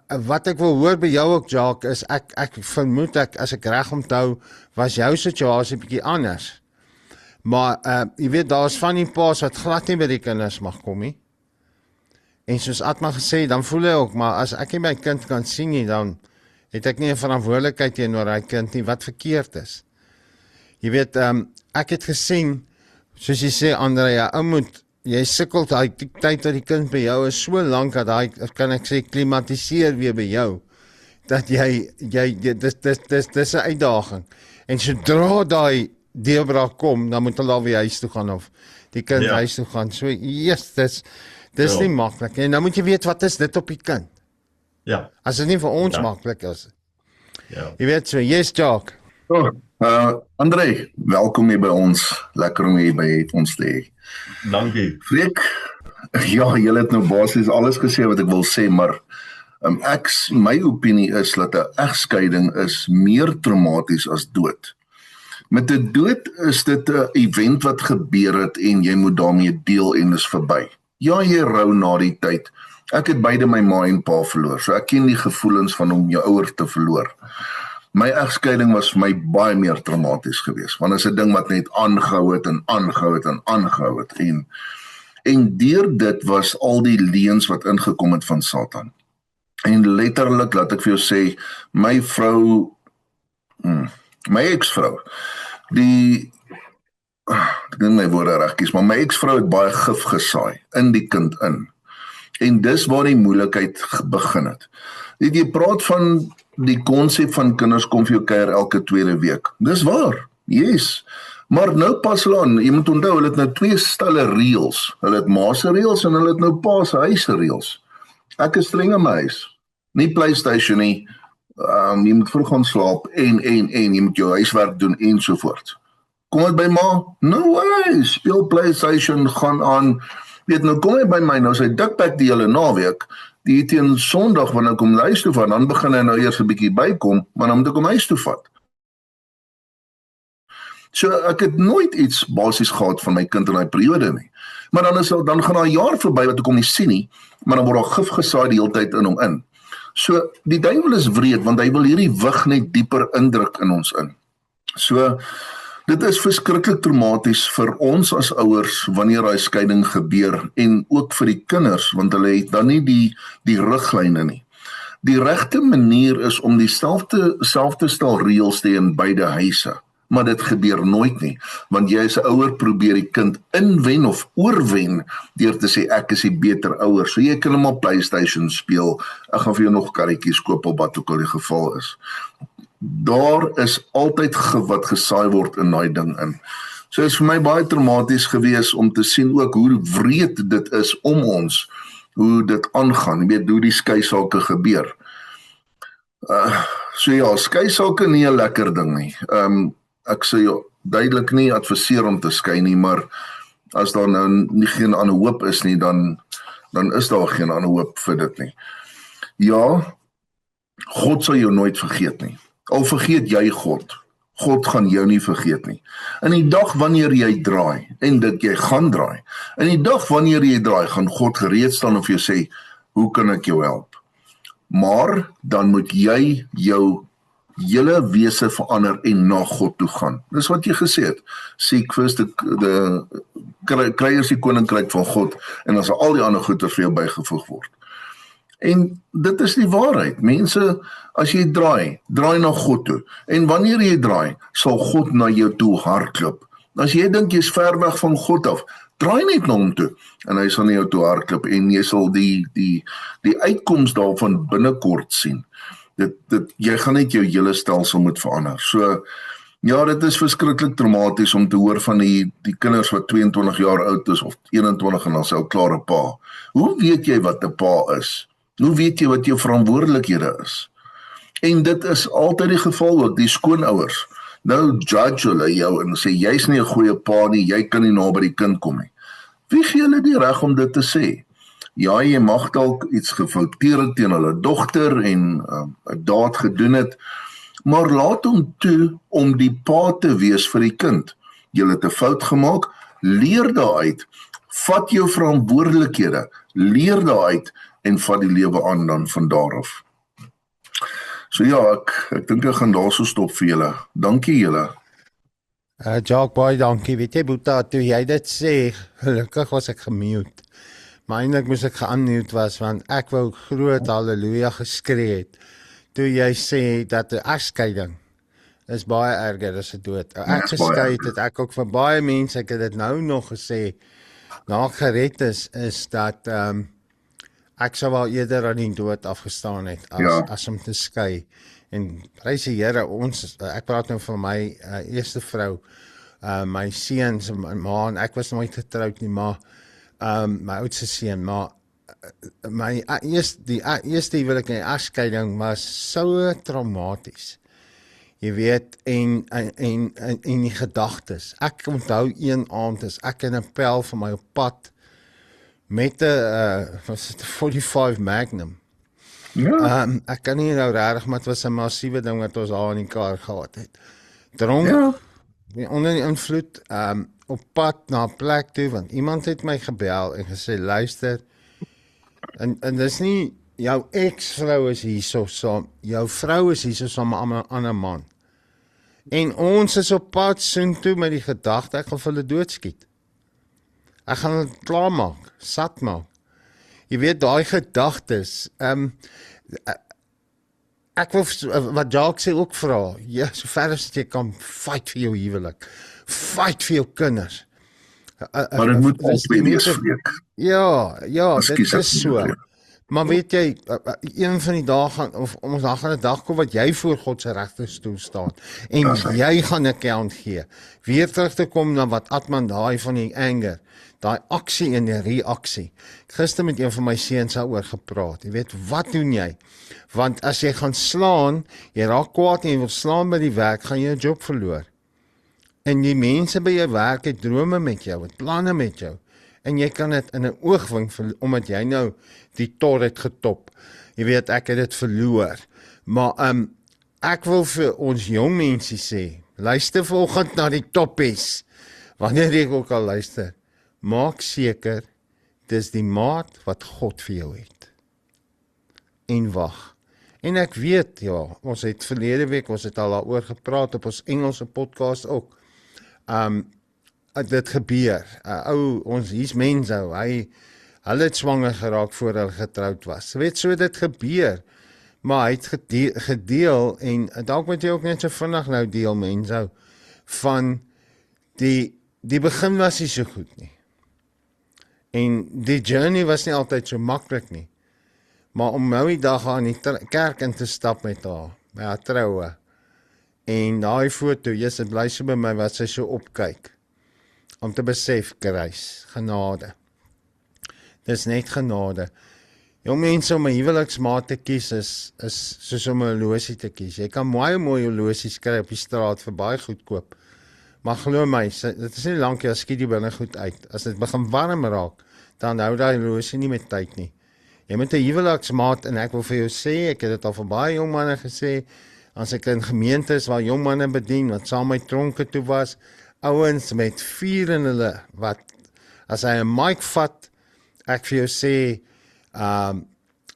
S1: wat ek wil hoor by jou ook, Jacques, is ek vermoed as ek reg onthou, was jou situasie bietjie anders. Maar jy weet, daar is van die paas wat glad nie by die kinders mag kom nie. En soos Atma gesê, dan voel hy ook, maar as ek nie my kind kan sien nie, dan het ek nie 'n verantwoordelikheid teenoor hy kind nie, wat verkeerd is. Jy weet, ek het gesien, soos jy sê, Andrea, jy sukkel, die tyd dat die kind by jou is so lank, dat hy, kan ek sê, klimatiseer weer by jou, dat dis 'n uitdaging. En sodra daai deurbraak kom, dan moet hulle alweer huis toe gaan, of die kind huis toe gaan. So, dis nie maklik. En dan moet jy weet, wat is dit op die kind?
S2: Ja.
S1: As dit nie vir ons maklik is. Ja. Jy weet so, yes, Jacques.
S4: Andrei, welkom hier by ons. Lekker om hier by ons te hê.
S2: Dankie.
S4: Freek, ja, jy het nou basies alles gesê wat ek wil sê, maar my opinie is dat 'n egskeiding is meer traumaties as dood. Met 'n dood is dit 'n event wat gebeur het en jy moet daarmee deel en is verby. Ja, jy rou na die tyd. Ek het beide my ma en pa verloor, so ek ken die gevoelens van om jou ouers te verloor. My egskeiding was vir my baie meer traumaties geweest, want is 'n ding wat net aangehou het en aangehou het en aangehou het. En deur dit was al die leuns wat ingekom het van Satan. En letterlik, laat ek vir jou sê, my ex-vrou, ek dink my woorde reg kies, maar my ex-vrou het baie gif gesaai in die kind in. En dis waar die moeilikheid begin het. Jy praat van die konsep van kinders kom vir jou kuier elke tweede week. Dis waar, yes. Maar nou pas hulle aan, jy moet onthou, hulle het nou 2 stelle reëls. Hulle het ma se reëls en hulle het nou pa se huis se reëls. Ek is streng in my huis. Nie PlayStation nie. Jy moet vroeg gaan slaap en jy moet jou huiswerk doen en so voort. Kom dit by ma? No way, speel PlayStation, gaan aan. Weet nou, kom hy by my, nou sy dikpak die hele naweek, die teen Sondag wanneer ek kom huis toe vat, dan begin hy nou eers 'n bietjie bykom, maar dan moet ek hom huis toe vat. So ek het nooit iets basies gehad van my kind in daai periode nie. Maar dan gaan daar 'n jaar verby wat ek hom nie sien nie, maar dan word daar gif gesaai die hele tyd in hom in. So die duiwel is wreed want hy wil hierdie wig net dieper indruk in ons in. So dit is verskriklik traumaties vir ons as ouers wanneer daai skeiding gebeur en ook vir die kinders want hulle het dan nie die riglyne nie. Die regte manier is om dieselfde stel reëls te hê in beide huise. Maar dit gebeur nooit nie, want jy as 'n ouer probeer die kind inwen of oorwen deur te sê ek is die beter ouer. So jy kan hom op PlayStation speel, ek gaan vir jou nog karretjies koop op wat ook al die geval is. Daar is altyd wat gesaai word in daai ding in. So is vir my baie traumaties gewees om te sien ook hoe wreed dit is om ons, hoe dit aangaan, jy weet hoe die skei sake gebeur. So ja, skei sake nie 'n lekker ding nie. Ek sê duidelik nie adviseer om te skei nie, maar as daar nou nie geen ander hoop is nie, dan is daar geen ander hoop vir dit nie. Ja, God sal jou nooit vergeet nie. Al vergeet jy God gaan jou nie vergeet nie. In die dag wanneer jy draai, en dit jy gaan draai, in die dag wanneer jy draai, gaan God gereed staan of jy sê, hoe kan ek jou help? Maar dan moet jy jou hele wese verander en na God toe gaan. Dis wat jy gesê het. Seek first kry eers die koninkryk van God en dan sal al die ander goeder vir jou bygevoeg word. En dit is die waarheid. Mense, as jy draai na God toe. En wanneer jy draai, sal God na jou toe hardloop. As jy dink jy's ver weg van God af, draai net na hom toe en hy sal na jou toe hardloop en jy sal die uitkoms daarvan binnekort sien. Jy gaan net jou hele stelsel moet verander. So, ja, dit is verskriklik traumaties om te hoor van die kinders wat 22 jaar oud is, of 21 en dan sou klaar 'n pa. Hoe weet jy wat 'n pa is? Hoe weet jy wat jou verantwoordelikhede is? En dit is altyd die geval ook, die skoonouers. Nou judge hulle jou en sê, jy's nie 'n goeie pa nie, jy kan nie naby die kind kom nie. Wie gee hulle die reg om dit te sê? Ja, jy mag dalk iets gefouteer het teen hulle dogter en 'n daad gedoen het, maar laat hom toe om die pa te wees vir die kind. Jy het 'n fout gemaak, leer daaruit, vat jou verantwoordelikhede, leer daaruit en vat die lewe aan dan van daar af. So ja, ek dink ek gaan daar so stop vir julle. Dankie julle.
S1: Jacques, baie dankie. Weet jy, Boeta, toe jy dit sê, gelukkig was ek gemute. Maar eintlik moes ek ge-unmute was, want ek wou groot halleluja geskree het, toe jy sê dat 'n egskeiding is baie erger as 'n dood. Ek geskei het ek ook vir baie mense, ek het dit nou nog gesê, na ek gered is dat ek sou wel eerder aan die dood afgestaan het, as om te skei. En prys die Here, ek praat nou van my eerste vrou, my seuns, my ma, en ek was nooit getroud nie, maar my oudste seun, maar my eerste huwelik en egskeiding was so traumaties. Jy weet, en die gedagtes. Ek onthou een aand is ek in 'n pel van my op pad met 'n 45 Magnum. Ja. Ek kan nie nou regtig, maar dit was 'n massiewe ding wat ons daar in die kar gehad het. Dronk, onder die invloed, op pad na 'n plek toe, want iemand het my gebel en gesê, luister, en dis nie, jou ex-vrou is hierso saam, jou vrou is hierso saam met 'n ander man. En ons is op pad soontoe met die gedagte, ek gaan vir hulle doodskiet. Ek gaan hulle klaarmaak, sat maak. Jy weet, daai gedagtes, ek wil, wat Jacques sê ook vra, ja, so ver as jy kan, fight vir jou huwelik, fight vir jou kinders.
S4: Maar dit moet albei wees, Freek.
S1: Ja, dit is so. Maar weet jy, een van die dae gaan of ons daar gaan 'n dag kom wat jy voor God se regterstoel staan en jy gaan 'n account gee. Weer terug te kom na wat Atman daai van die anger, daai aksie en die reaksie. Gister met een van my seuns daaroor gepraat. Jy weet, wat doen jy? Want as jy gaan slaan, jy raak kwaad en jy wil slaan by die werk, gaan jy 'n job verloor. En die mense by jou werk het drome met jou, het planne met jou. En jy kan dit in 'n oogwink omdat jy nou die tor het getop. Jy weet, ek het dit verloor. Maar ek wil vir ons jong mense sê, luister vanoggend na die toppies. Wanneer jy ook al luister, maak seker dis die maat wat God vir jou het. En wag. En ek weet, ja, ons het verlede week, ons het al daaroor gepraat op ons Engelse podcast ook. Dit gebeur. Ons hier's Menzo, hulle het swanger geraak voor hulle getroud was. Weet so dit gebeur. Maar hy het gedeel en dalk moet jy ook net so vinnig nou deel Menzo van die begin was nie so goed nie. En die journey was nie altyd so maklik nie. Maar om nou die dag aan die kerk in te stap met haar, by haar troue. En daai foto, dit bly so by my wat sy so opkyk. Om te besef, grace, genade. Dis net genade. Jong mense om 'n huweliksmaat te kies is soos om 'n horlosie te kies. Jy kan mooi horlosies kry op die straat vir baie goedkoop. Maar glo my, dit is nie lank as skiet die binne goed uit. As dit begin warm raak, dan hou daai horlosie nie met tyd nie. Jy moet 'n huweliksmaat en ek wil vir jou sê, ek het dit al vir baie jong manne gesê, as ek in gemeentes waar jong manne bedien wat saam met tronke toe was, ouens met vuur in hulle wat as hy 'n mic vat, ek vir jou sê,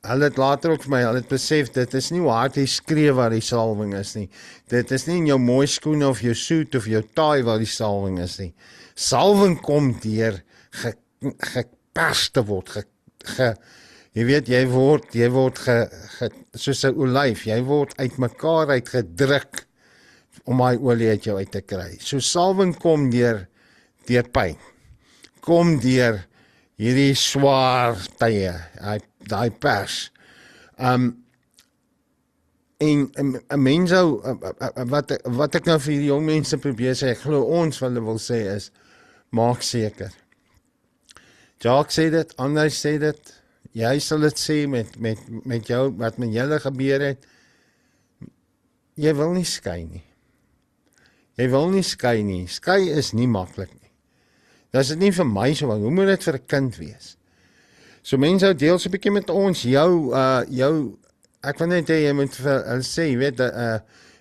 S1: hulle het later ook vir my, hulle het besef, dit is nie hoe hard jy skree waar die salwing is nie. Dit is nie in jou mooi skoene of jou suit of jou taai waar die salwing is nie. Salwing kom deur gepers te word, jy weet, jy word soos 'n olyf, jy word uitmekaar uitgedruk om daai olie uit jou uit te kry. So salwing kom deur pyn. Kom deur hierdie swaar tye, daai pers. En 'n mens wat ek nou vir hierdie jong mense probeer sê, ek glo ons wat hulle wil sê is, maak seker. Jacques sê dit, André sê dit, jy sal dit sê met jou, wat met julle gebeur het, jy wil nie skei nie. Jy wil nie skei nie. Skei is nie maklik nie. Dis dit nie vir my so, hoe moet dit vir 'n kind wees? So mense deel so 'n bietjie met ons, jou, ek wil net hê jy moet sê, jy weet,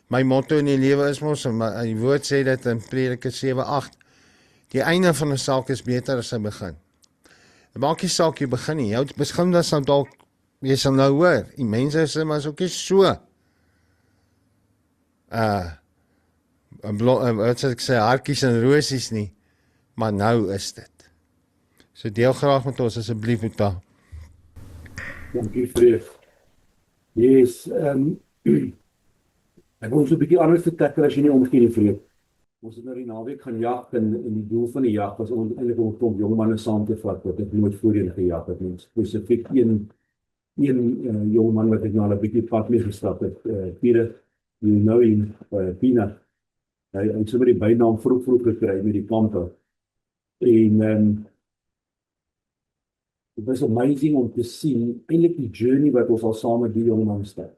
S1: my motto in die lewe is mos, die woord sê dit in Prediker 7:8, die einde van 'n saak is beter as sy begin. Maak nie saak jy begin nie, jou begin dan sal dalk, jy sal nou hoor, die mense sê, maar is ook nie so, wat sal ek sê, hartjies en rosies nie, maar nou is dit. So deel graag met ons asseblief met daai.
S5: Dankie Freek. Yes, ek wil so 'n bietjie anders tackle as jy nie omgee nie Freek. Ons het nou die naweek gaan jag en die doel van die jag was eintlik om 'n klomp jong manne saam te vat wat ek nooit voorheen gejag het nie. Spesifiek een jong man wat ek nou al 'n bietjie pad mee gestap het, Pieter, you know him, Pina. Hy het sommer die bynaam vroeg gekry met die kampe. En het was amazing om te sien, eintlik die journey wat ons al saam met die jong man stap.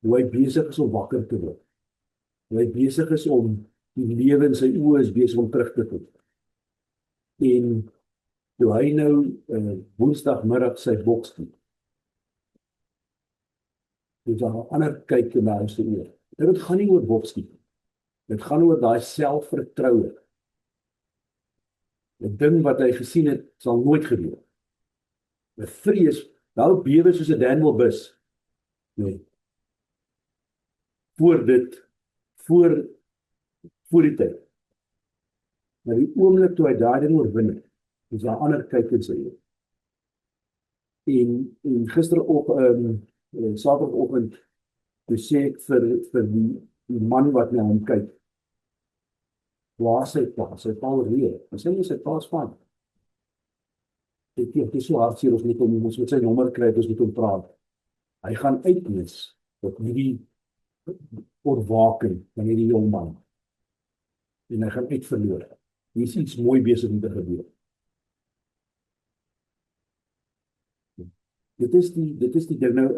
S5: Hoe hy besig is om wakker te word. Hoe hy besig is om die lewe in sy oë is besig om terug te kom. En toe hy nou woensdagmiddag sy boks doen. Dis 'n ander kyk na huis te eer. Dit gaan nie oor boks nie. Dit gaan oor daai selfvertroue. Die ding wat hy gesien het, sal nooit gebeur. 'n vrees, nou bewe soos 'n Danwilbus. Nee. Voor die tyd. Maar die oomblik toe hy daai ding oorwin het, is daar 'n ander kyk in sy oë. En Saterdagoggend, toe sê ek vir die man wat na hom kyk, waar sy pa, sy pa oorleef. Hy sê nie sy pa is van. dit is so hartseer, ons moet sy nommer kry, ons moet hom praat. Hy gaan uitmis op hierdie oorwaking van hierdie jong man. En hy gaan uitverloor. Hier is iets mooi besig om te gebeur. Dit is die ding nou,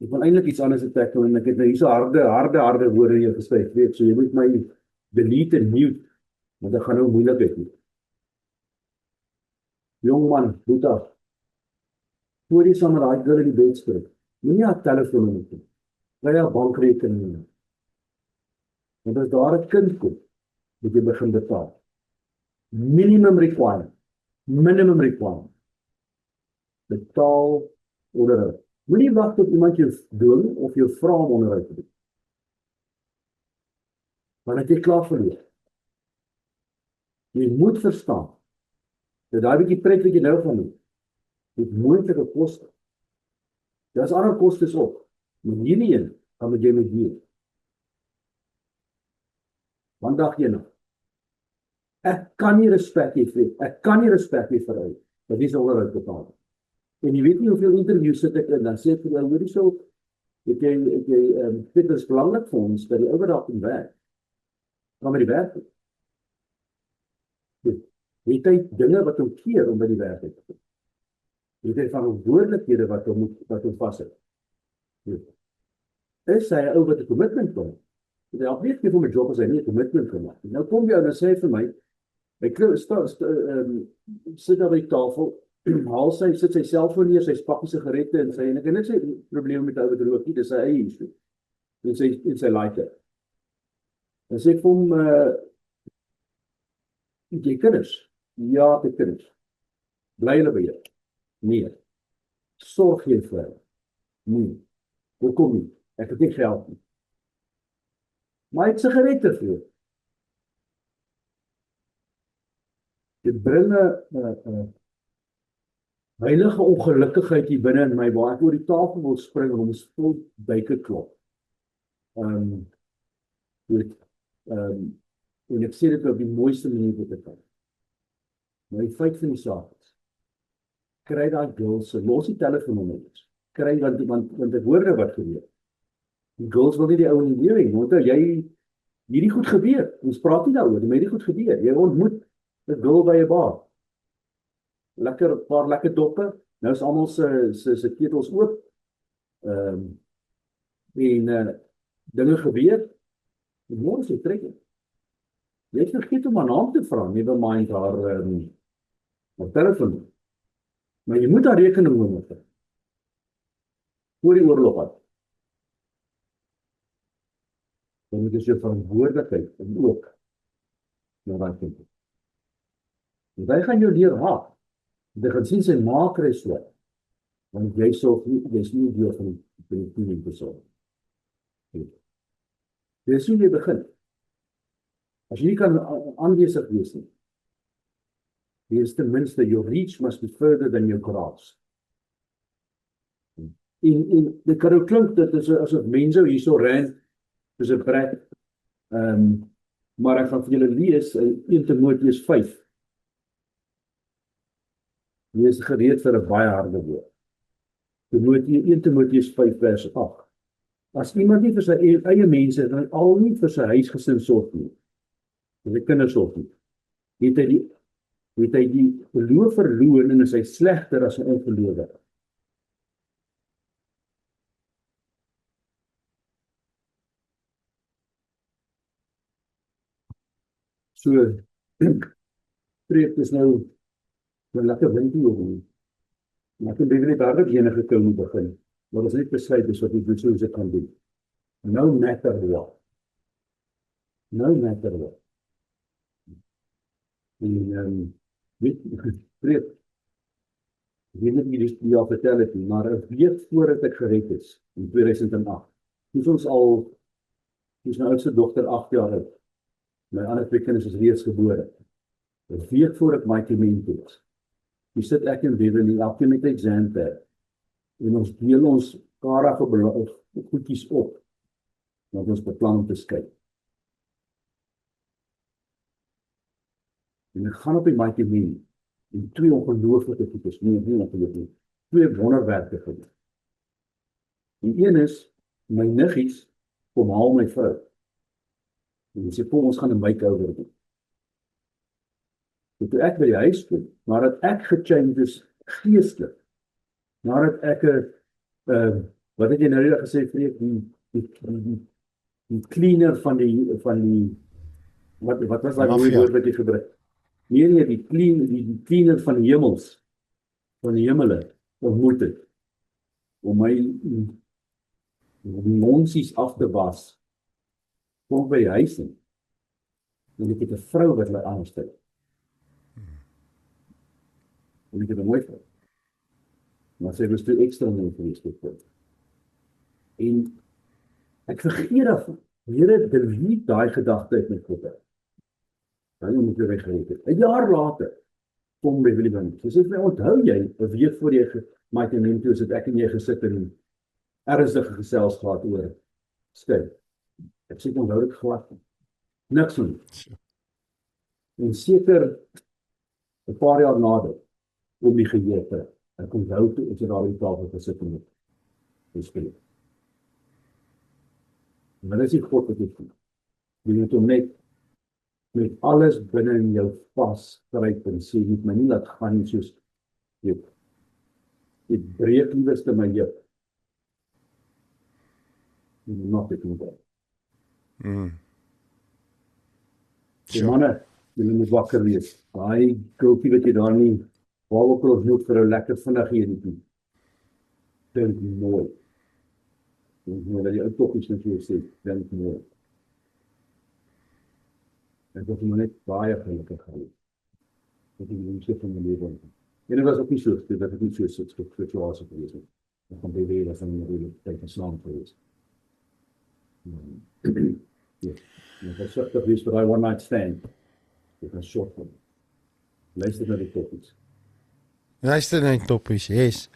S5: ek wil eintlik iets anders tackle en ek het nou hier so harde woorde hier geskryf, weet, so jy moet my delete en mute, want dit gaan nou moeilikheid nie. Jong man, Boeta, voor jy saam met daai girl in die bed spreek, moenie haar telefoon moet nie, kry haar bankrekening nie. Want as daar 'n kind kom, moet jy begin betaal. Minimum requirement. Betaal onderhoud. Moenie wag tot iemand jou dwing of jou vra om onderhoud te doen. Want het jy klaar verloor. Jy moet verstaan, dat daai bietjie pret wat jy nou gaan doen, het moontlike koste. Daar's ander kostes ook, maar hierdie een, gaan met jy met hier. Want dag jy nog? Ek kan nie respek hê vir hy, dat die sal onderhoud betaal. En jy weet nie hoeveel interviews sit ek in, dan sê ek vir jou, hoorie so, het jy dit is belangrik vir ons, dat die ouer daar kan werk. Gaan met die werk doen. Het hy dinge wat hom keer om by die werk te doen. Het hy verantwoordelikhede wat hom vashou. Is hy 'n ou wat 'n commitment kom? Hy al weet nie vir my job as hy nie 'n commitment gemaak het. Nou kom jy en sê vir my, sit daar by die tafel, sit sy selfoon neer, sy pak 'n sigarette en sy, en ek het net sy probleem met ou wat rook nie, dis sy eie issue. En sy like dit. En sê ek vir hom, jy kinders? Ja, ek kinders. Bly hulle by jou? Nee. Sorg jy vir hulle? Nee. Hoekom nie? Ek het nie geld nie. Maar hy het sigarette vir jou. Dit bring 'n heilige ongelukkigheid hier binne in my, waar ek oor die tafel wil spring en hom vol byke klop. En ek sê dit op die mooiste manier wat ek kan. Maar die feit van die saak is, kry daai girls, los die telefoonnommers, kry, want ek hoor nou wat gebeur. Die girls wil nie die ou in die lewe, want jy, hierdie goed gebeur, ons praat nie daaroor, maar hierdie goed gebeur, jy ontmoet 'n girl by 'n bar, paar lekker doppe, nou is almal se ketels oop, en dinge gebeur, en môre is jy trek. Jy vergeet om haar naam te vra, never mind haar telefoon. Maar jy moet haar rekening moet voor die oorlog had. Dan moet jy jou verantwoordelikheid en ook na daai kind. En hy gaan jou leer haat. Jy gaan sien sy ma kry swaar. Want jy's nie deel van die team persoon. Dis hoe jy begin. As jy nie kan aanwesig wees nie, wees ten minste, your reach must be further than your grasp. Dit kan ook klink, dit is asof mense hierso ren, soos 'n pret, maar ek gaan vir julle lees, 1 Timoteus 5. Wees gereed vir 'n baie harde woord. 1 Timoteus 5 vers 8. As iemand nie vir sy eie mense, dan al nie vir sy huisgesin sorg nie, vir sy kinders sorg nie, het hy die geloof verloor en is hy slegter as 'n ongelowe. So, preek is nou lekker windie oor nie. Maar ek het net daardie enige kou moet begin. Maar as net besluit is wat ek doen, soos ek kan doen. No matter what. En preek. Ek weet net nie die al vertel het nie, maar 'n week voordat ek gered is, in 2008, toes ons my oudste dogter 8 jaar oud. My ander 2 kinders is reeds gebore. 'n week voor ek my team is. Die sit ek en Beverly, elkeen met 'n exam pad. En ons deel ons karige goedjies op, want ons beplan om te skei. En ek gaan op die Mighty Meal, En twee ongelooflike tipes, nie ongelooflik, twee wonderwerke gedoen. Die een is, my niggies kom haal my vrou. En die sê, kom, ons gaan 'n makeover doen. En toe ek by die huis kom, nadat ek gechange is geestelik, nadat ek wat het jy nou net gesê, Freek, die cleaner van die wat was daai
S1: Mafia.
S5: woord wat jy gebruik? Nee, die cleaner van die hemels, van die hemele ontmoet het, om my nonsies af te was, kom by die huis in, en ek het 'n vrou wat my aanstel. En ek het 'n mooi vrou. Maar sy was toe ekstra mooi gewees dit. En ek vergeet daarvan. Here, delete daai gedagte uit my kop uit. Dan moet jy weggereed het. 'n jaar later kom by Willem. Sy sê vir my, onthou jy, 'n week voor jy Mike en Mentos het ek en jy gesit en ernstige gesels gehad oor skei. Ek sê onthou dit glad. Niks doen. En seker 'n paar jaar nader om die geheue. Ek onthou toe ek daar op die tafel gesit en gespreek. Maar dis nie God wat dit doen. Jy moet hom net met alles binne in jou vasgryp en sê, jy moet my nie laat gaan nie soos jy breek liewerste my heup. Jy moet nog dit doen. Die manne, julle moet wakker wees. Daai koopie wat jy daar nie, waar ook al nog vir 'n lekker vinnig eenetjie. Dink mooi. En dat jy ook toch iets met jou sê, dink mooi. Ek was maar net baie gelukkig geweest. Dat die mense van my lewe. En dit was ook nie so, dat ek nie so situasie geweest het. Ek kon beweeg as in die tyd van slaam geweest. Ja. En ek sê dat wees vir daai one night stand. Dit was short van. Luister na die topics.
S1: Luister na die topics, yes.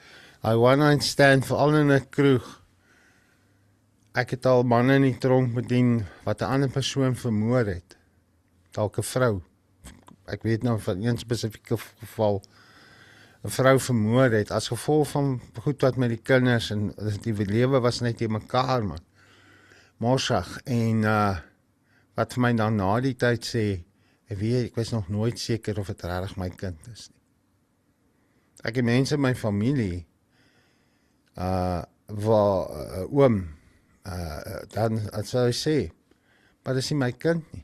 S1: I one night stand veral in 'n kroeg. Ek het al manne in die tronk bedien wat 'n ander persoon vermoor het. Dalk 'n vrou. Ek weet nou van een spesifieke geval. 'n Vrou vermoor het as gevolg van goed wat met die kinders en die lewe was net in mekaar, man. Morsag en wat vir my dan na die tyd sê, ek was nog nooit seker of dit regtig my kind is nie. Ek het mense in my familie waar oom dan sou hy sê, maar dis nie my kind nie.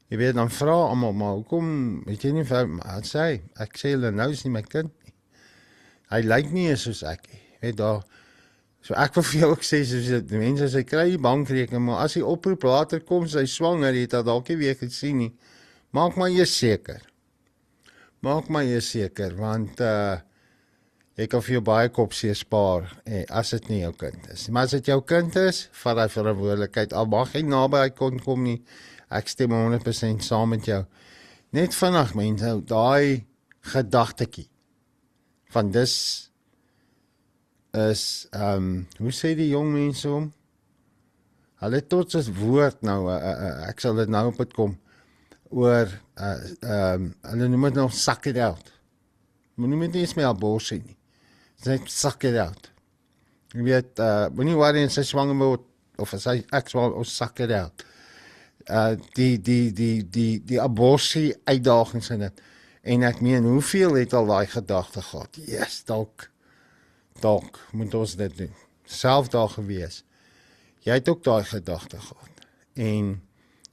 S1: Jy weet, dan vra almal, maar hoekom, weet jy nie, wat sê hy? Ek sê hulle, nou is nie my kind nie. Hy lyk nie eens soos ek nie. Weet daar, so ek wil vir jou ook sê, soos die mense, sy kry die bankrekening, maar as hy oproep later kom, sy swanger, jy het dat dalk nie weer gesien nie, maak maar eers seker. Maak maar eers seker, want jy kan vir jou baie kopseer spaar, as dit nie jou kind is. Maar as dit jou kind is, vat hy verantwoordelikheid, al mag hy naby hy kon kom nie, ek stem 100% saam met jou. Net vinnig, mense, daai gedagtetjie, van dis is, hoe sê die jong mense om? Hulle tot as woord nou, ek sal dit nou op het kom, oor, hulle noem het nog suck it out. Maar noem het nie eens meer aborsie nie. Dit is suck it out. Jy weet, moenie worry en sy swanger word, of as ek swanger, of suck it out. Die aborsie uitdagings in dit. En ek meen, hoeveel het al daai gedagte gehad? Yes, dalk moet ons dit doen. Self daar gewees. Jy het ook daai gedagte gehad. En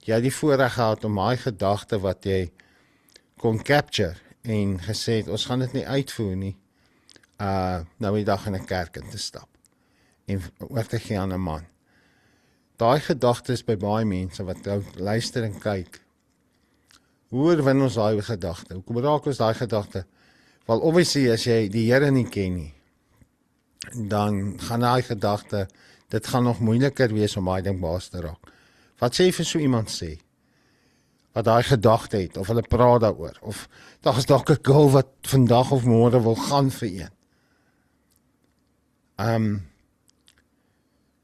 S1: jy het die voorreg gehad om daai gedagte wat jy kon capture en gesê het, ons gaan dit nie uitvoer nie. Nou die dag in 'n kerk in te stap en oor te gee aan 'n man. Daai gedagtes by baie mense wat luister en kyk. Hoe oorwin ons daai gedagte? Hoe raak ons daai gedagte? Wel obviously as jy die Here nie ken nie, dan gaan daai gedagte, dit gaan nog moeiliker wees om daai ding baas te raak. Wat sê jy vir so iemand sê? Wat daai gedagte het, of hulle praat daaroor, of daar is dalk 'n girl wat vandag of môre wil gaan vir een.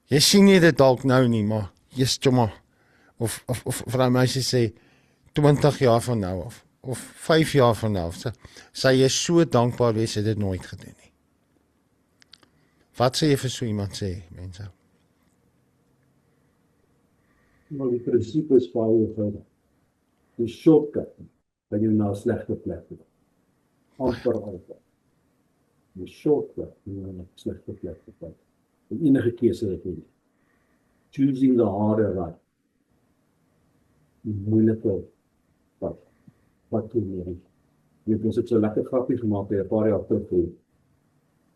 S1: Jy sien nie dit dalk nou nie, maar jy's tjoma, of vrou meisie sê, 20 jaar van nou af, of 5 jaar van nou, sal jy so dankbaar wees jy dit nooit gedoen nie. Wat sê jy vir so iemand sê, mense?
S5: Maar die principe is baie eenvoudig. Die shortcut kan jy na 'n slegte plek toe. Amper altyd. Die shortcut kan jy na 'n slegte plek toe. En enige keuse wat jy het. Choosing the harder right. Die moeilike pad. Wat toe nie. Jy het ons het so lekker grappie gemaak by 'n paar jaar terug.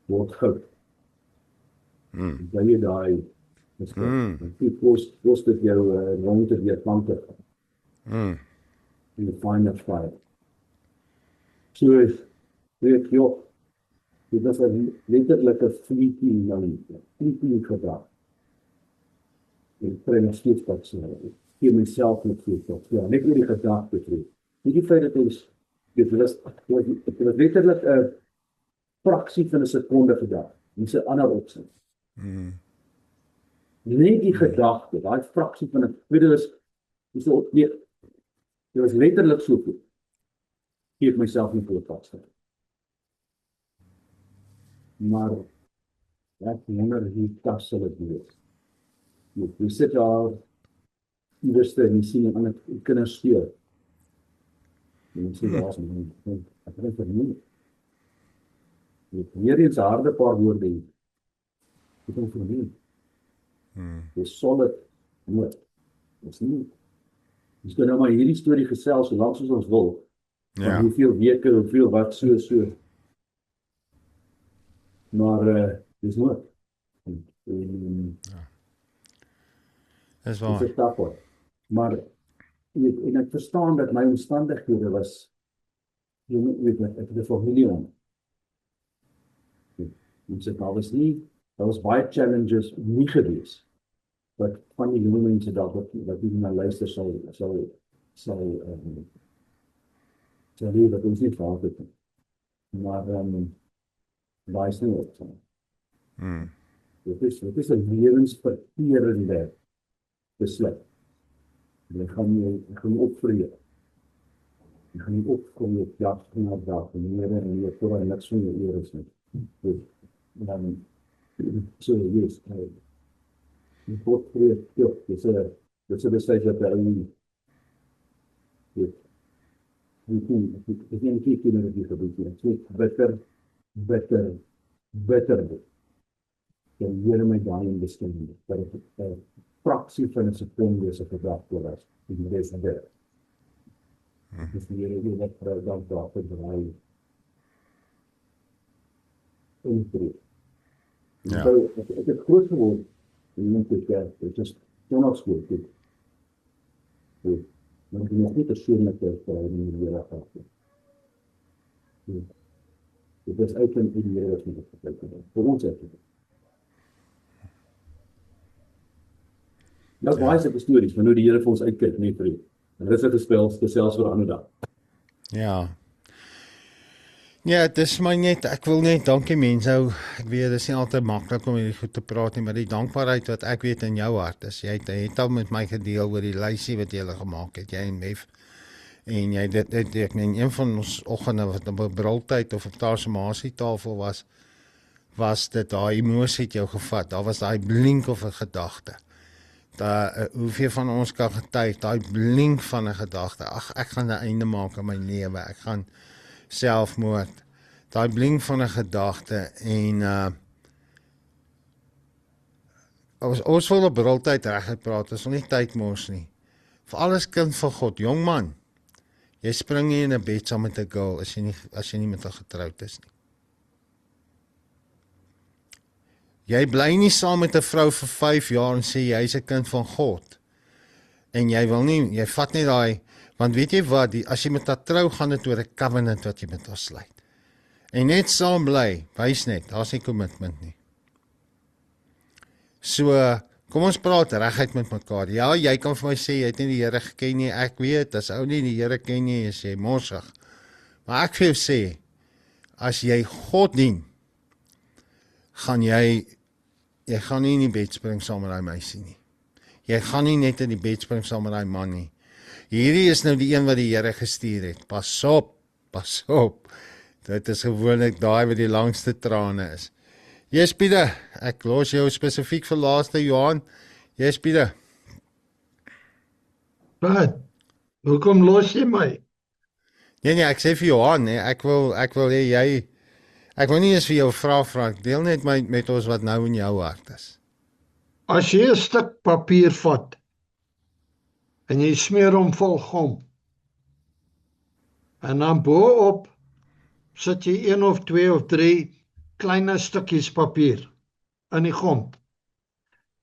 S5: Word goud. Dan jy daai die post dit jou rond te weer plante. En die fine fire. So weet jy, dit is 'n letterlike fleeting gedrag. En kry nog steeds wat sê. Gee myself net voel. Ja, net oor die gedrag betref. Nie die feit dat ons dit is letterlik 'n fraksie van 'n sekonde gedrag. Dis 'n ander opsie. Net die gedagte, daai fraksie van 'n weet jy is so nee. Dit was letterlik so goed. Gee ek myself nie podcast. Maar ek wonder hoe tas sal dit wees. Jy sit daar iewers en jy sien 'n ander kinders speel. En jy sê daar's nie. Ek dink vir nie. Jy weer eens harde paar woorde hier. Ek dink vir nie. Dis solid nood. Dis nie. Ons kan nou maar hierdie storie gesels so lank soos ons wil.
S1: Ja.
S5: Hoeveel weke, hoeveel wat so. Maar dis nood.
S1: Dis
S5: Dis
S1: waar.
S5: 'n stap. Maar en ek verstaan dat my omstandighede was jy weet ek het 'n familie om. Ons het alles nie, daar was baie challenges nie gewees. Wat van die jonge mense wat die na luister sal leer dat ons nie gehad het nie. Maar daai is nie op. Dit is 'n lewensverterende besluit. Jy gaan opvreed. Jy gaan nie opkom op dag na dag en jy voor niks van jou eer is nie. Dan so yes. Die opvreed, ja, dis 'n besluit dat jy ek dink ek kan dit gebeur. Dit beter. Jy leer my daai in beskryf. Dat dit 'n fraksie van 'n sekonde is op 'n dag was. Die res van dit. Dis nie net vir dan daar vir daai intree.
S1: Ja.
S5: So ek het groot geword. Iemand het just nog skool toe. Maar ek het nie persoonlike verhouding met hulle gehad nie. Dit is uitend in die Here wat met gekyk het. Vir ons het dit. Ja, baie sulke stories van hoe die Here vir ons uitkyk, nie vir. En dit is 'n gesels vir 'n ander dag.
S1: Ja. Ja, dis maar net, ek wil net dankie mense. Ek weet dit is nie altyd maklik om hierdie goed te praat nie, maar die dankbaarheid wat ek weet in jou hart is. Jy het al met my gedeel oor die lysie wat jy gele gemaak het, jy en Mef. En jy dit ek meen een van ons oggende wat op 'n briltyd of 'n tasmasietafel was dit daai emosie het jou gevat. Daar was daai blink of 'n gedagte. Hoeveel van ons kan getuig, daai blink van 'n gedagte. Ag, ek gaan 'n einde maak aan my lewe. Ek gaan selfmoord. Daai blink van 'n gedagte en ons wil op briltyd regtig praat. Ons wil nie tyd mors nie. Vir alles kind van God, jong man. Jy spring nie in 'n bed saam met 'n girl as jy nie met haar getroud is nie. Jy bly nie saam met 'n vrou vir 5 jaar en sê jy's 'n kind van God. En jy vat nie daai, want weet jy wat, as jy met haar trou, gaan dit oor 'n covenant wat jy met haar sluit. En net saam bly, wys net, daar's nie commitment nie. So, kom ons praat reguit met mekaar. Ja, jy kan vir my sê, jy het nie die Here geken nie, ek weet, as ou nie die Here ken nie, is jy morsig. Maar ek wil sê, as jy God dien, gaan jy gaan nie in die bed spring saam met daai meisie nie. Jy gaan nie net in die bed spring saam met daai man nie. Hierdie is nou die een wat die Here gestuur het. Pas op, pas op. Dit is gewoonlik daai wat die langste trane is. Yes, Pieter, ek los jou spesifiek vir laaste Johan. Yes, Pieter.
S6: Wat? Hoekom los jy my?
S1: Nee, ek sê vir Johan, nee, ek wil hê jy, ek wil nie eens vir jou vra, deel net met ons wat nou in jou hart is.
S6: As jy 'n stuk papier vat en jy smeer hom vol gom en dan bo-op sit jy 1 of 2 of 3 kleine stukkies papier in die gom.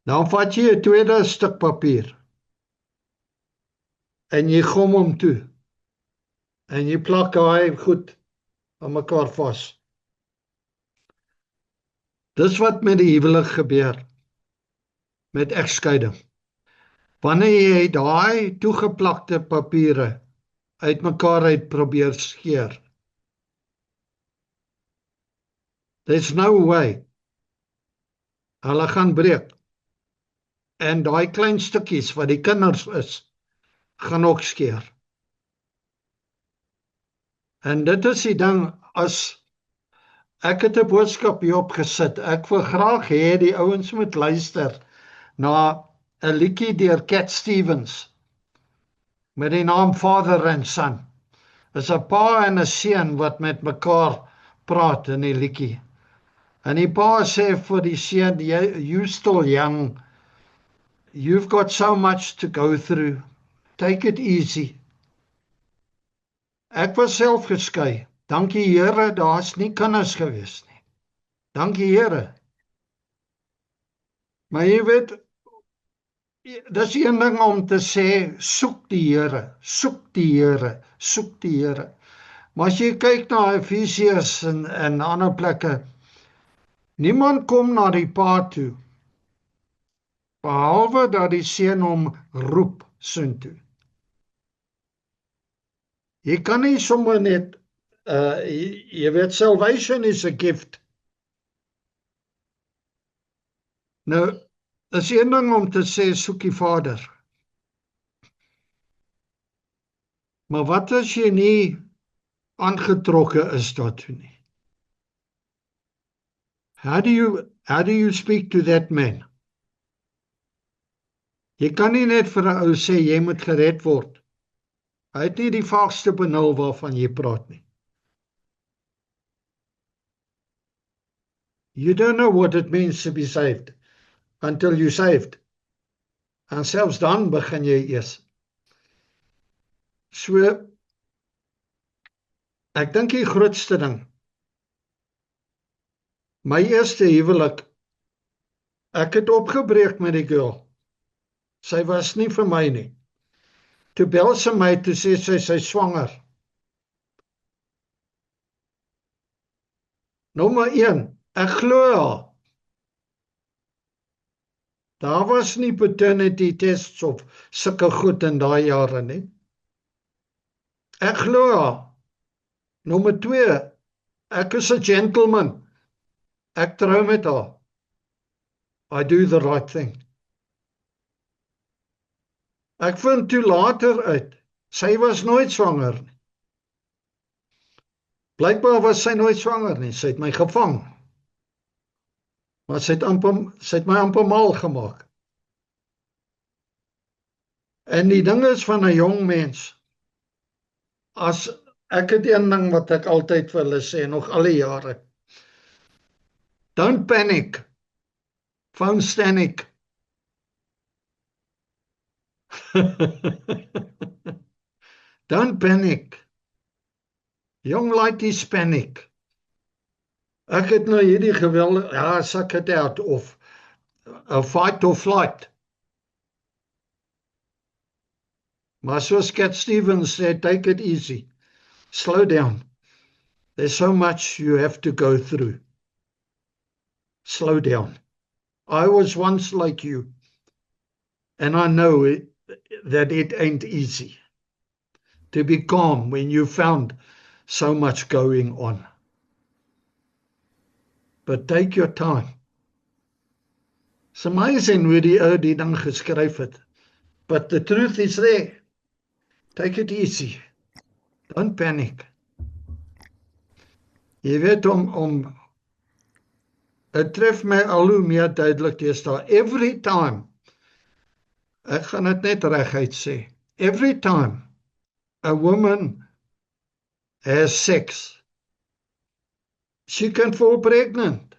S6: Dan vat jy 'n tweede stuk papier en jy gom hom toe en jy plak daai goed aan mekaar vas. Dis wat met die huwelik gebeur met egskeiding. Wanneer jy daai toegeplakte papiere uitmekaar uit probeer skeer, there's no way. Hulle gaan breek. En daai klein stukkies wat die kinders is, gaan ook skeer. En dit is die ding, as ek het 'n boodskap hier opgesit, ek wil graag hê die ouens moet luister na 'n liedjie deur Cat Stevens met die naam Father and Son. Is 'n pa en 'n seun wat met mekaar praat in die liedjie. En die pa sê vir die seun, you still young, you've got so much to go through, take it easy. Ek was self geskei, dankie Here, daar's nie kinders gewees nie. Dankie Here. Maar jy weet, dis een ding om te sê, soek die Here, soek die Here, soek die Here. Maar as jy kyk na Efesiërs en ander plekke, niemand kom na die pa toe, behalwe dat die seun hom roep soontoe. Jy kan nie sommer net, jy weet, salvation is a gift. Nou, is een ding om te sê, soek die Vader. Maar wat as jy nie aangetrokke is daartoe nie? How do you speak to that man? Jy kan nie net vir 'n ou sê, jy moet gered word. Hy het nie die vaagste benul waarvan jy praat nie. You don't know what it means to be saved until you're saved. En selfs dan begin jy eers. So, ek dink die grootste ding, my eerste huwelik, ek het opgebreek met die girl. Sy was nie vir my nie. Toe bel sy my, toe sê sy swanger. Nommer 1, ek glo haar. Daar was nie paternity tests of sulke goed in daai jare nie. Ek glo haar. Nommer 2, ek is 'n gentleman. Ek trou met haar. I do the right thing. Ek vind toe later uit, sy was nooit swanger nie. Blykbaar was sy nooit swanger nie, sy het my gevang. Maar sy het my amper mal gemaak. En die ding is van 'n jong mens, as ek het een ding wat ek altyd vir hulle sê, nog al die jare, don't panic, phone stanic. Don't panic. Young ladies panic. Ek het nou hierdie geweld, suck it out, of a fight or flight. Maar soos Cat Stevens said, take it easy. Slow down. There's so much you have to go through. Slow down. I was once like you, and I know that it ain't easy to be calm when you found so much going on. But take your time. It's amazing hoe die ou die ding geskryf het. But the truth is there. Take it easy. Don't panic. Jy weet het tref my al hoe meer duidelik deesdae. Every time, ek gaan dit net reguit sê, every time a woman has sex, she can fall pregnant.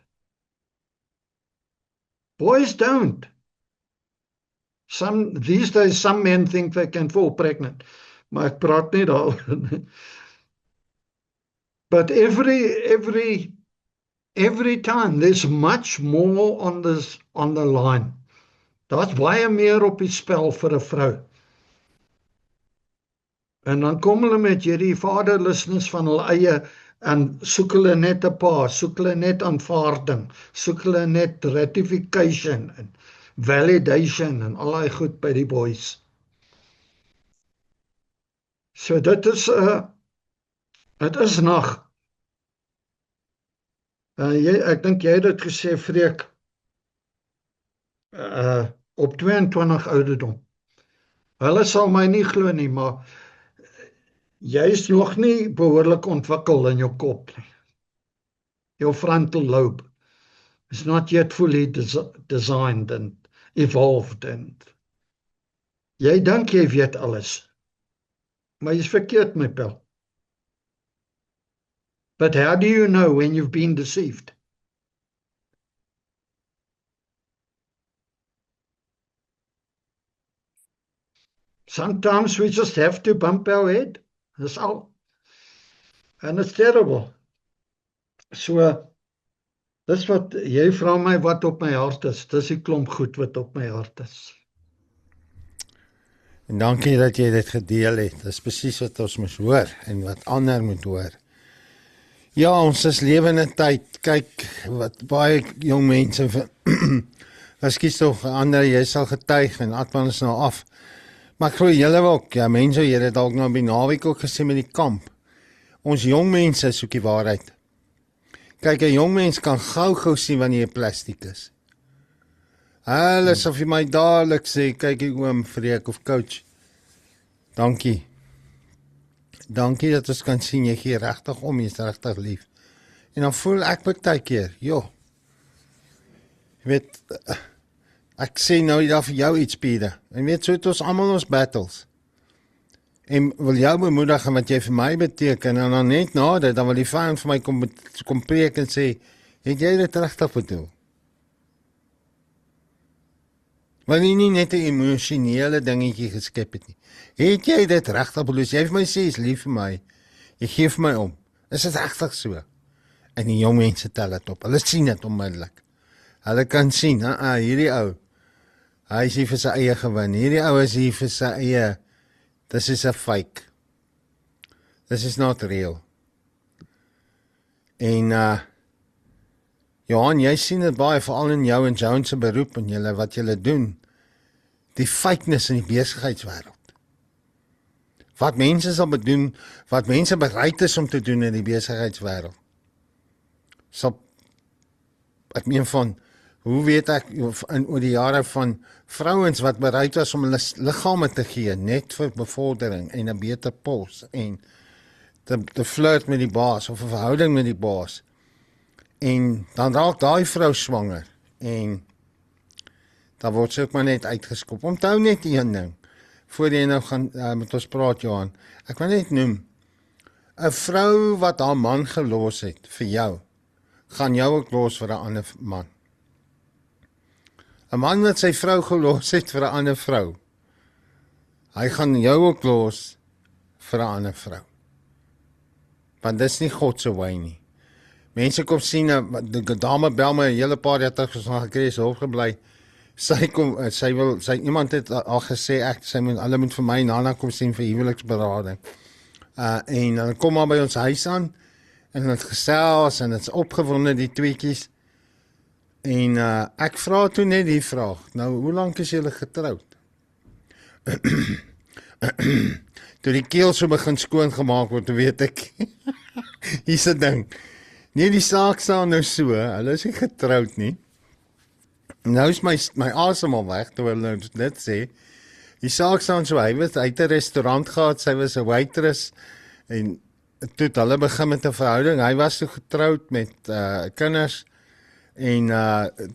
S6: Boys don't. These days, some men think they can fall pregnant. Maar ek praat nie daaroor. But every time, there's much more on the line. Daar's baie meer op die spel vir 'n vrou. En dan kom hulle met hierdie vaderlessness van hulle eie en soek hulle net 'n pa, soek hulle net aanvaarding, soek hulle net ratification en validation en al daai goed by die boys. So dit is nag. Ek dink jy het dit gesê, Freek, op 22 ouderdom. Hulle sal my nie glo nie, maar jy is nog nie behoorlik ontwikkel in jou kop nie. Jou frontal lobe is not yet fully designed and evolved. And jy dink jy weet alles, maar jy's verkeerd, my pel. But how do you know when you've been deceived? Sometimes we just have to bump our head. That's all. And it's terrible. So, dis wat, jy vra my wat op my hart is. Dis die klomp goed wat op my hart is.
S1: En dankie dat jy dit gedeel het. Dis presies wat ons moet hoor en wat ander moet hoor. Ja, ons is lewende tyd. Kyk wat baie jong mense Ekskuus tog, ander, jy sal getuig en Atman is nou af. Maar ek glo julle ook, ja, mense, jy het dalk nou by naweek ook gesê met die kamp. Ons jong mense soek die waarheid. Kyk, 'n jong mens kan gou sien wanneer jy plastiek is. Hulle of jy my dadelik sê, kyk ek oom, Freek of coach. Dankie. Dankie dat ons kan sien, jy gee regtig om, jy is regtig lief. En dan voel ek baie keer, joh. Jy weet, ek sê nou daar vir jou iets, Pieter. En weet, so het ons almal ons battles. En wil jou bemoedig wat jy vir my beteken, en dan net na dit, dan wil die vyand vir my kom preek en sê, het jy dit regtig bedoel? Want jy nie net 'n emosionele dingetjie geskep het nie. Het jy dit regtig bedoel? Jy vir my sê, is lief vir my, jy gee vir my om. Is dit regtig so? En die jong mense tel dit op, hulle sien dit onmiddellik. Hulle kan sien, hierdie ou, hy is hier vir sy eie gewin, hierdie ou is hier vir sy eie, this is a fake. This is not real. En, Johan, jy sien dit baie, veral in jou en Joan se beroep, en julle, wat julle doen, die fakeness in die besigheidswêreld. Wat mense sal bedoen, wat mense bereid is om te doen in die besigheidswêreld. Ek meen van, hoe weet ek, oor die jare van vrouens wat bereid was om hulle liggame te gee, net vir bevordering en 'n beter pos, en te flirt met die baas, of 'n verhouding met die baas, en dan raak daai vrou swanger, en dan word sy ook maar net uitgeskop. Onthou net een ding, voor jy nou gaan met ons praat, Johan, ek wil net noem, 'n vrou wat haar man gelos het vir jou, gaan jou ook los vir 'n ander man. 'n Man wat sy vrou gelos het vir 'n ander vrou, hy gaan jou ook los vir 'n ander vrou. Want dis nie God se wy nie. Mense kom sien, die dame bel my 'n hele paar jaar terug, ons gaan gekry, sy hof gebly. Iemand het al gesê, hulle moet vir my Nana kom sien vir huweliksberading. En hulle kom maar by ons huis aan, en het gesels, en het is opgewonde, die tweetjies. En ek vra toe net die vraag, nou, hoe lank is julle getroud? Toe die keel so begin skoon gemaak word, weet ek, hier's 'n ding. Nee, die saak staan nou so, hulle is nie getroud nie. Nou is my asem al weg, terwyl hulle dit sê, Die saak staan so, hy het 'n restaurant gehad, sy was 'n waitress en toe het hulle begin met 'n verhouding. Hy was toe getroud met kinders en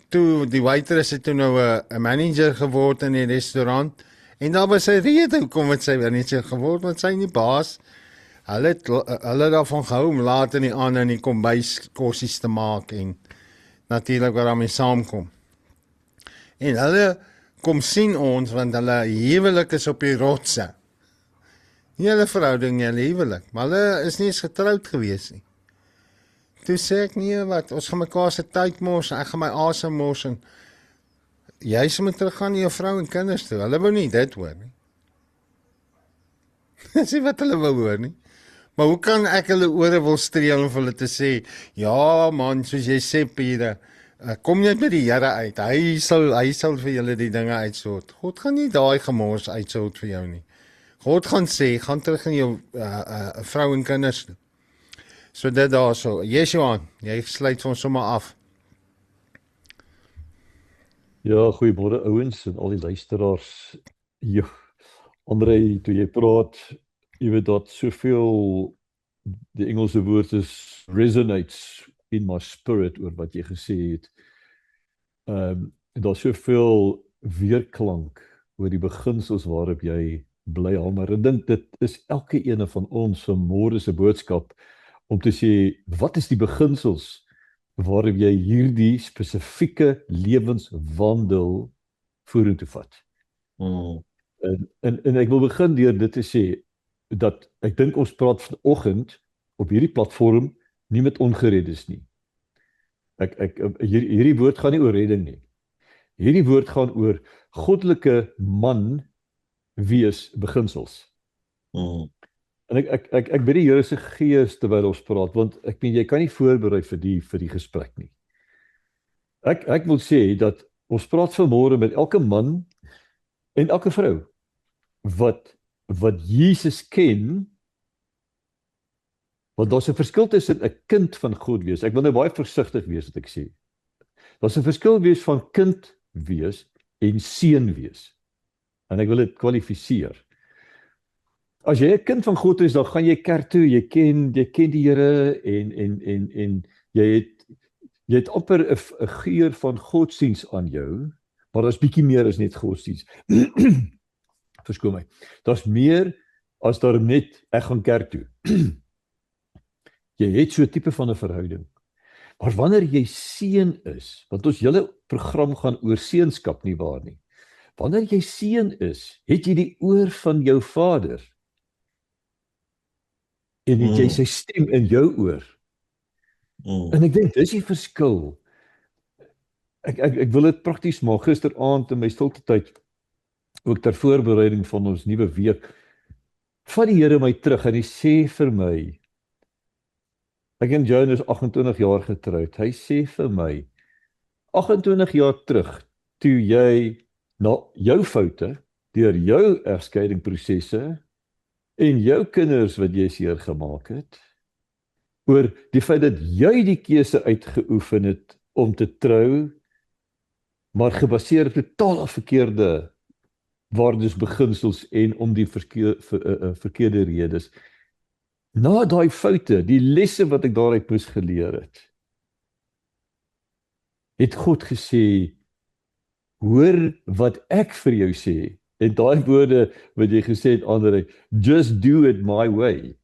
S1: toe die waitress het toe nou 'n manager geword in die restaurant en daar was 'n rede hoekom het sy manager geword, want sy nie baas. Hulle het daarvan gehou om laat in die aand in die kombuis kossies te maak en natuurlik wat daarmee saamkom. En hulle kom sien ons want hulle huwelik is op die rotse. Nie hulle verhouding nie, hulle huwelik, maar hulle is nie eens getroud gewees nie. Toe sê ek nee, wat, ons gaan mekaar se tyd mors, ek gaan my asem mors en jy moet teruggaan na jou vrou en kinders toe. Hulle wou nie dit hoor nie. Dis nie wat hulle wou hoor nie. Maar hoe kan ek hulle ore wil streel om vir hulle te sê, ja man, soos jy sê Pieter, kom net met die Here uit. Hy sal vir julle die dinge uitsort. God gaan nie daai gemors uitsort vir jou nie. God gaan sê, gaan terug in jou vrou en kinders toe. So dit daarso. Yes, Johan, jy sluit ons sommer af.
S7: Ja, goeiemôre ouens en al die luisteraars. Ja, André, toe jy praat, jy weet dat soveel, die Engelse woord is resonates in my spirit oor wat jy gesê het. Daar's soveel weerklank oor die beginsels waarop jy bly hou, maar ek dink dit is elke ene van ons vanmôre se boodskap om te sê, wat is die beginsels waarop jy hierdie spesifieke lewenswandel vorentoe vat? En ek wil begin deur dit te sê, dat ek dink ons praat vanoggend op hierdie platform nie met ongereddes nie. Hierdie woord gaan nie oor redding nie. Hierdie woord gaan oor goddelike man wees beginsels. En ek bid die Here se gees terwyl ons praat, want ek meen jy kan nie voorberei vir die gesprek nie. Ek wil sê dat ons praat vanmôre met elke man en elke vrou wat Jesus ken, want daar's 'n verskil tussen 'n kind van God wees. Ek wil nou baie versigtig wees wat ek sê. Daar's 'n verskil wees van kind wees en seun wees. En ek wil dit kwalifiseer. As jy 'n kind van God is, dan gaan jy kerk toe, jy ken die Here en jy het amper 'n geur van godsdiens aan jou, maar daar's bietjie meer as net godsdiens. Verskoon my. Daar's meer as daar net ek gaan kerk toe. Jy het so 'n tipe van 'n verhouding. Maar wanneer jy seun is, want ons hele program gaan oor seunskap nie waar nie. Wanneer jy seun is, het jy die oor van jou vader. En het jy sy stem in jou oor. En ek dink dis die verskil. Ek wil dit prakties maak. Gisteraand in my stilte tyd, ook ter voorbereiding van ons nuwe week, vat die Here my terug en hy sê vir my, ek en Joan is 28 jaar getroud, hy sê vir my, 28 jaar terug, toe jy na jou foute, deur jou egskeidingprosesse, en jou kinders wat jy seer gemaak het, oor die feit dat jy die keuse uitgeoefen het om te trou, maar gebaseer op totaal verkeerde waardes, beginsels en om die verkeerde redes. Na daai foute, die lesse wat ek daaruit moes geleer het God gesê, hoor wat ek vir jou sê, en daai woorde wat jy gesê het, André, just do it my way.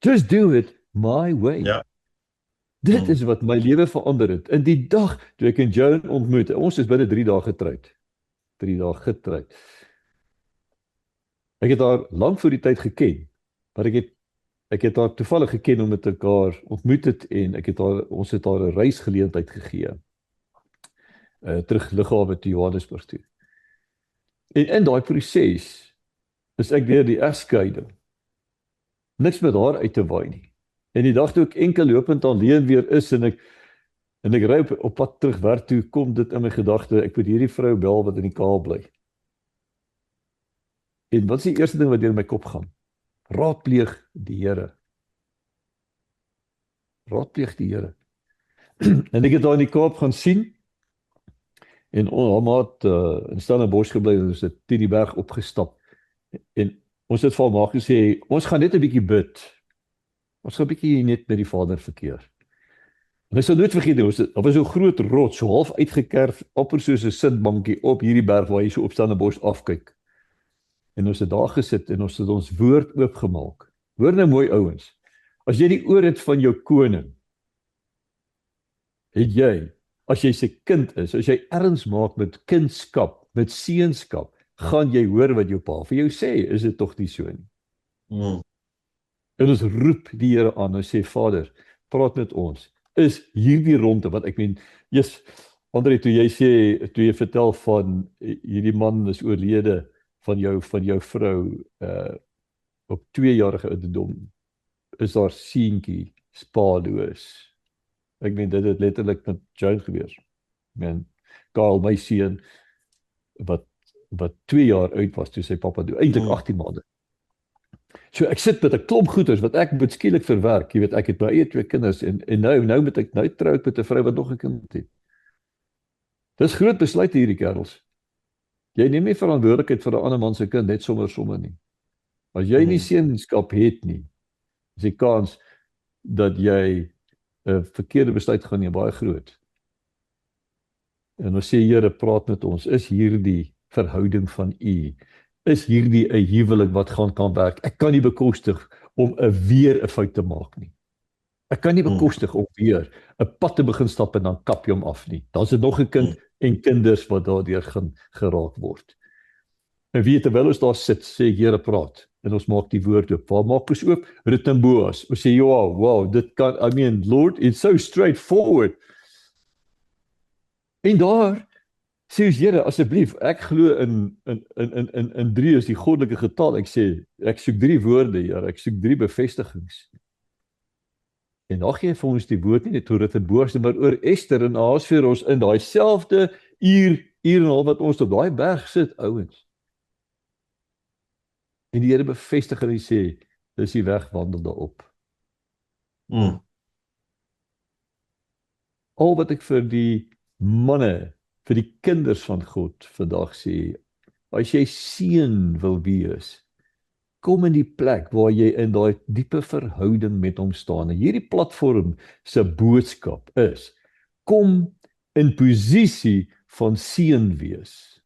S7: Just do it my way.
S2: Ja.
S7: Dit is wat my lewe verander het. In die dag toe ek en Joan ontmoet, ons is binne 3 dae getroud. 3 dae getroud. Ek het haar lank voor die tyd geken, maar ek het haar toevallig geken omdat ek haar ontmoet het en ons het haar 'n reisgeleentheid gegee. Terug lughawe toe Johannesburg toe. En in daai proses is ek deur die egskeiding. Niks met haar uit te waai nie. En die dag toe ek enkel lopend alleen weer is en ek ry op pad terug werk toe, kom dit in my gedagte, ek moet hierdie vrou bel wat in die Kaap bly. En wat is die eerste ding wat deur my kop gaan? Raadpleeg die Here. Raadpleeg die Here. En ek het daar in die Kaap gaan sien, En ons het in Stellenbosch gebly en ons het teen die berg opgestap. En ons het vir hom gesê, ons gaan net 'n bietjie bid. Ons gaan 'n bietjie net met die Vader verkeer. En ek sal nooit vergeet, daar was so 'n groot rots, so half uitgekerf, amper soos 'n sitbankie op hierdie berg waar jy so op Stellenbosch afkyk. En ons het daar gesit en ons het ons woord oopgemaak. Hoor nou mooi ouens, as jy die oor het van jou koning, het jy, as jy sy kind is, as jy erns maak met kindskap, met seunskap, gaan jy hoor wat jou pa vir jou sê, is dit tog nie so nie? En ons roep die Here aan, ons sê, Vader, praat met ons, is hierdie ronde, wat ek meen, André, toe jy vertel van, hierdie man is oorlede, van jou vrou, op 2-jarige ouderdom, is daar seentjie, spaarloos. Ek meen, dit het letterlik met Joan gebeur. Ek meen, Karl, my seun, wat 2 jaar oud was, toe sy pappa dood, eintlik 18 maande. So ek sit met 'n klomp goeders, wat ek moet skielik verwerk, jy weet, ek het my eie 2 kinders, en nou moet ek, nou trou ek met 'n vrou wat nog 'n kind het. Dis groot besluit hierdie kerels. Jy neem nie verantwoordelikheid vir 'n ander man se kind, net sommer nie. As jy nie seunskap het nie, is die kans dat jy 'n verkeerde besluit gaan neem baie groot. En ons sê, Here, praat met ons, is hierdie verhouding van U, is hierdie 'n huwelik wat kan werk? Ek kan nie bekostig om weer 'n fout te maak nie. Ek kan nie bekostig om weer 'n pad te begin stap en dan kap jy hom af nie. Dan is dit nog 'n kind en kinders wat daardeur gaan geraak word. En weet, terwyl ons daar sit, sê Here, praat, en ons maak die woord oop. Waar maak ons oop? Rut en Boas. Ons sê, wow, dit kan, I mean, Lord, it's so straightforward. En daar sê ons, Here, asseblief, ek glo in 3 is die goddelike getal. Ek sê, ek soek 3 woorde, Here, ek soek 3 bevestigings. En dan gee hy vir ons die woord nie net oor Rut en Boas, maar oor Ester en Ahasveros in daai selfde uur en 'n half wat ons op daai berg sit, ouens. En die Here bevestig en hy sê, dis die weg, wandel daarop. Al wat ek vir die manne, vir die kinders van God vandag sê, as jy seun wil wees, kom in die plek waar jy in daai diepe verhouding met hom staan. En hierdie platform se boodskap is, kom in posisie van seun wees.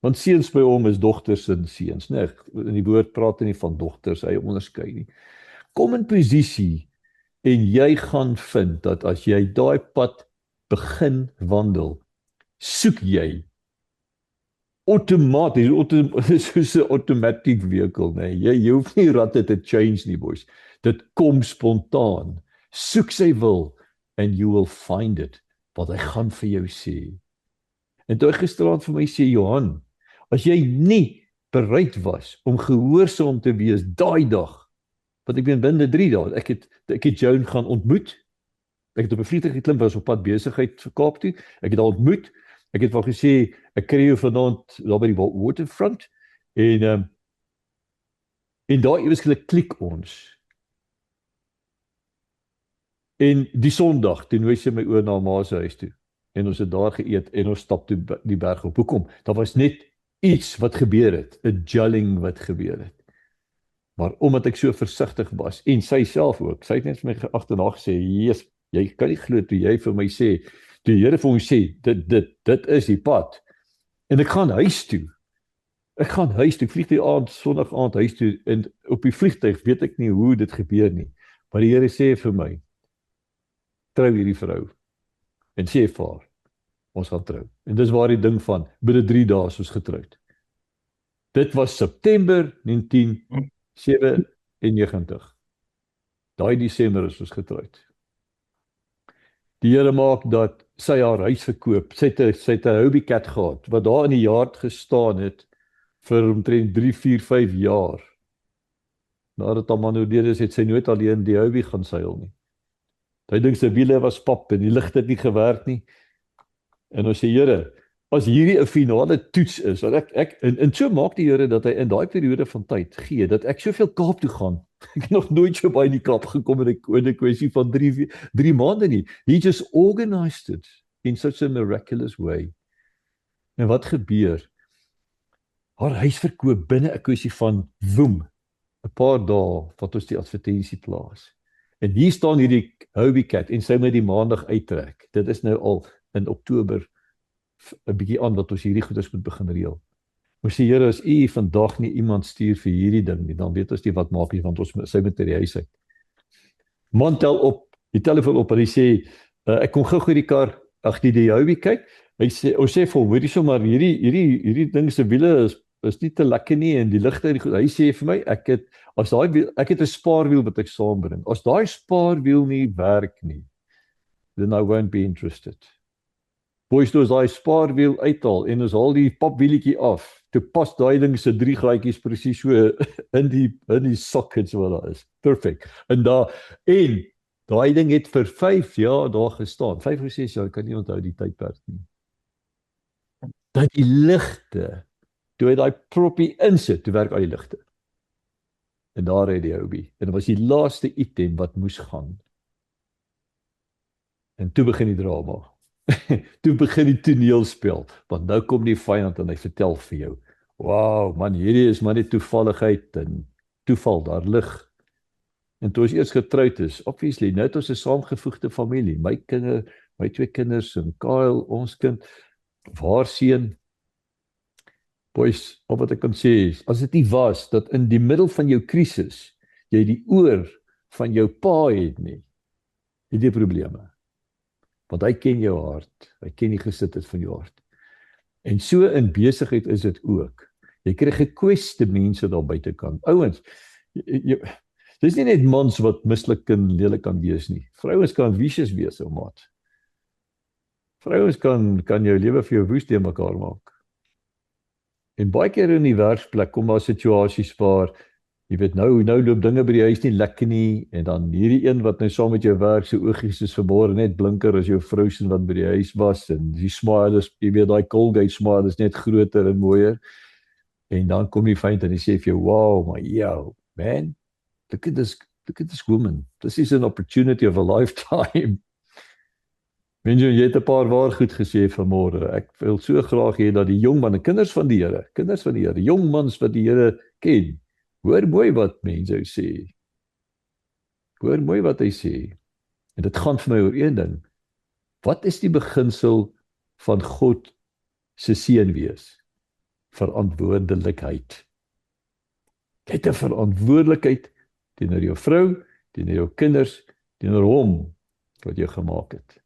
S7: Want seuns by hom is dogters en seuns, nee, in die woord praat hy nie van dogters, hy onderskei nie. Kom in posisie en jy gaan vind dat as jy daai pad begin wandel, soek jy outomaties, soos 'n automatic vehicle, nee, jy hoef nie ratte te change nie, boys. Dit kom spontaan. Soek sy wil and you will find it, wat hy gaan vir jou sê. En toe gisteraand vir my sê, Johan, as jy nie bereid was om gehoorsaam te wees daai dag, want ek ben binne 3 dae, ek het Joan gaan ontmoet, ek het op 'n vliegtuig geklim, was op pad besigheid vir Kaap toe, ek het haar ontmoet, ek het wel gesê, ek kry jou vanaand daar by die waterfront, en daar ewesklik klik ons. En die Sondag, toe nooi sy my oor na ma se huis toe, en ons het daar geëet, en ons stap toe die berg op. Hoekom? Daar was net iets wat gebeur het, 'n gelling wat gebeur het. Maar omdat ek so versigtig was, en sy self ook, sy het net vir my agterna gesê, Jesus, jy kan nie glo toe jy vir my sê, die Here vir ons sê, dit is die pad. En ek gaan huis toe. Ek vlieg die aand, Sondag aand huis toe, en op die vliegtuig weet ek nie hoe dit gebeur nie. Maar die Here sê vir my, trou hierdie vrou. En sê vir haar, ons gaan trou. En dis waar die ding van, binne 3 dae is ons getroud. Dit was September 1997. Daai Desember is ons getroud. Die Here maak dat sy haar huis verkoop. Sy het 'n Hobie Cat gehad, wat daar in die yard gestaan het, vir omtrent 3, 4, 5 jaar. Nadat haar man oorlede is, het sy nooit alleen die Hobie gaan seil nie. Hy dink sy wiele was pap, en die ligte het nie gewerk nie. En ons sê, Here, as hierdie 'n finale toets is, dat ek en so maak die Here dat hy in daai periode van tyd gee, dat ek soveel Kaap toe gaan. Ek het nog nooit so baie in die Kaap gekom in 'n kwessie van 3 maande nie. He just organized it. in such a miraculous way. En wat gebeur? Haar huis verkoop binne 'n kwessie van woem, 'n paar dae wat ons die advertensie plaas. En hier staan hierdie Hobie Cat en sy moet die maandag uittrek. Dit is nou al in Oktober 'n bietjie aan wat ons hierdie goeders moet begin reël. Ons sê, Here, as U vandag nie iemand stuur vir hierdie ding nie, dan weet ons nie wat maak nie, want sy moet uit die huis uit. Man tel op, die telefoon op en hy sê, ek kom gou die kar, die Hobie kyk. Hy sê, ons sê vir hoorie so, maar hierdie ding se wiele is nie te lekker nie en die ligte en die goed. Hy sê vir my, ek het 'n spaarwiel wat ek saambring. As daai spaarwiel nie werk nie, then I won't be interested. Boys, toe as daai spaarwiel uithaal en ons haal die papwieletjie af, toe pas daai ding se 3 gaatjies presies so in die sockets wat daar is. Perfect. En daai ding het vir 5 jaar daar gestaan. 5 of 6 jaar, ek kan nie onthou die tydperk nie. Dat die ligte, toe hy daai proppie insit, toe werk al die ligte. En daar het die Hobie. En dit was die laaste item wat moes gaan. En toe begin die drama. Toe begin die toneelspel, want nou kom die vyand en hy vertel vir jou, wow, man, hierdie is maar net toevalligheid en toeval, daar lig. En toe ons eers getroud is, obviously, nou het ons 'n saamgevoegde familie, my 2 kinders en Kyle, ons kind, haar seun. Boys, op wat ek kan sê is, as dit nie was, dat in die middel van jou krisis, jy die oor van jou pa het nie, het jy probleme. Want hy ken jou hart, hy ken die gesindheid van jou hart. En so in besigheid is dit ook. Jy kry gekweste mense daar buitekant. Ouens, dis nie net mans wat mislik en lelik kan wees nie. Vrouens kan vicious wees, ou maat. Vrouens kan jou lewe vir jou woes te mekaar maak. En baie keer in die werksplek kom daar situasies waar, jy weet, nou loop dinge by die huis nie lekker nie, en dan hierdie een wat nou saam met jou werk, sy oogies is vanmôre net blinker as jou vrou se wat by die huis was, en die smile is, jy weet, daai Colgate smile is net groter en mooier, en dan kom die vyand en hy sê vir jou, wow, my yo, man, look at this woman, this is an opportunity of a lifetime. Mense, jy het 'n paar waar goed gesê vanmôre. Ek wil so graag hê dat die jong manne, kinders van die Here, jong mans wat die Here ken, hoor mooi wat mense sê. Hoor mooi wat hy sê. En dit gaan vir my oor een ding. Wat is die beginsel van God se seun wees? Verantwoordelikheid. Jy het 'n verantwoordelikheid teenoor jou vrou, teenoor jou kinders, teenoor hom wat jy gemaak het.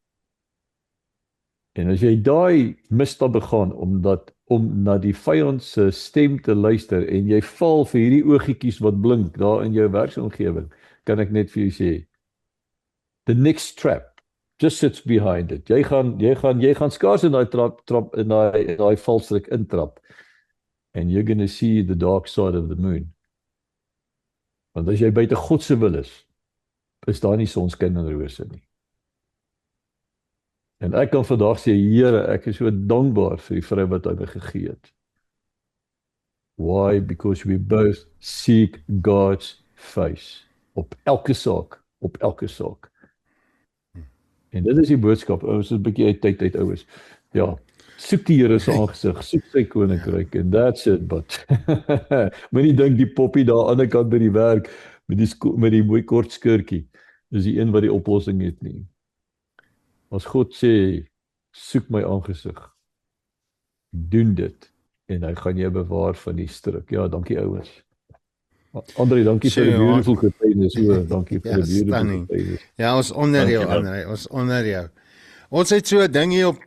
S7: En as jy daai misstap begaan om na die vyand se stem te luister en jy val vir hierdie oogietjies wat blink daar in jou werksomgewing, kan ek net vir jou sê, the next trap just sits behind it. Jy gaan skaars in daai trap in daai valstrik intrap. And you're going to see the dark side of the moon. Want as jy buite God se wil is daar nie sonskyn en rose nie. En ek kan vandag sê, Here, ek is so dankbaar vir die vrou wat hy my gegee het. Why? Because we both seek God's face. Op elke saak. En dit is die boodskap, ons is 'n bietjie uit tyd uit ouers. Ja, soek die Here se aangesig, soek sy koninkryk, and that's it, but moenie dink die poppie daar aan die ander kant by die werk, met die mooi kort skirtjie, is die een wat die oplossing het nie. As God sê, soek my aangesig, doen dit, en hy gaan jou bewaar van die struik. Ja, dankie ouens. André, dankie vir die beautiful getuienis. Dankie vir die beautiful getuienis.
S1: Ja, ons onder jou, André, ons onder jou. Ons het so 'n ding hier op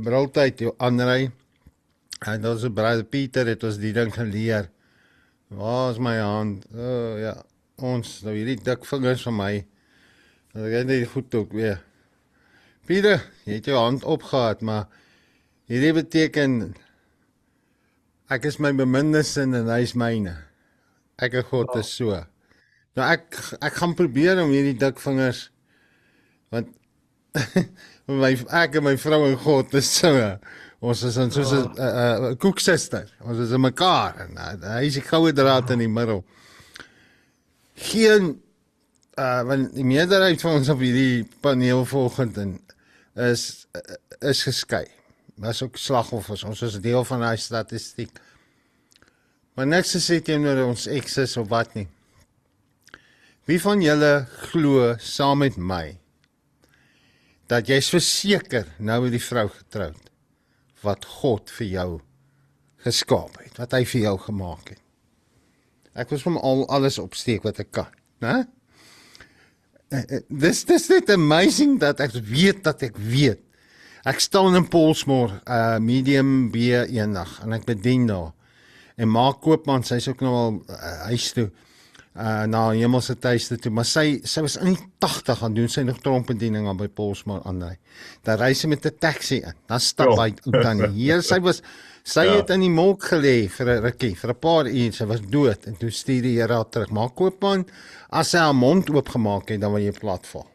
S1: briltyd, André. En ons brother Pieter het ons die ding geleer. Waar is my hand? Ja, ons, nou hierdie dik vingers van my. Ek het net goed ook weer. Pieter, jy het jou hand opgehad, maar hierdie beteken, ek is my bemindesin en hy is myne. Ek en God is so. Nou ek gaan probeer om hierdie dik vingers, want ek en my vrou en God is so. Ons is soos 'n koeksuster. Ons is in mekaar en hy is die goue draad in die middel. Geen want die meerderheid van ons op hierdie paneel volgend en is geskei. Was ook slagoffers. Ons is deel van daai statistiek. Maar niks gesê teenoor ons exes of wat nie. Wie van julle glo saam met my dat jy's verseker nou met die vrou getroud wat God vir jou geskaap het, wat hy vir jou gemaak het. Ek was hom alles opsteek wat ek kan, né? Dis net amazing dat ek weet. Ek staan in Paulsmoor, medium B eendag en ek bedien daar. En Mark Koopman, sy's ook nou al huis toe, na hemelse tuiste toe, maar sy was in die 80 gaan doen, sy nog trompbediening aan by Paulsmoor aanry. Dan ry sy met 'n taxi in, dan stap hy uit aan hier, sy het in die molk gelê vir 'n rukkie, vir 'n paar uur, sy was dood, en toe stuur die Here haar terug. Mark Koopman, as sy haar mond oopgemaak het, dan wil jy plat val.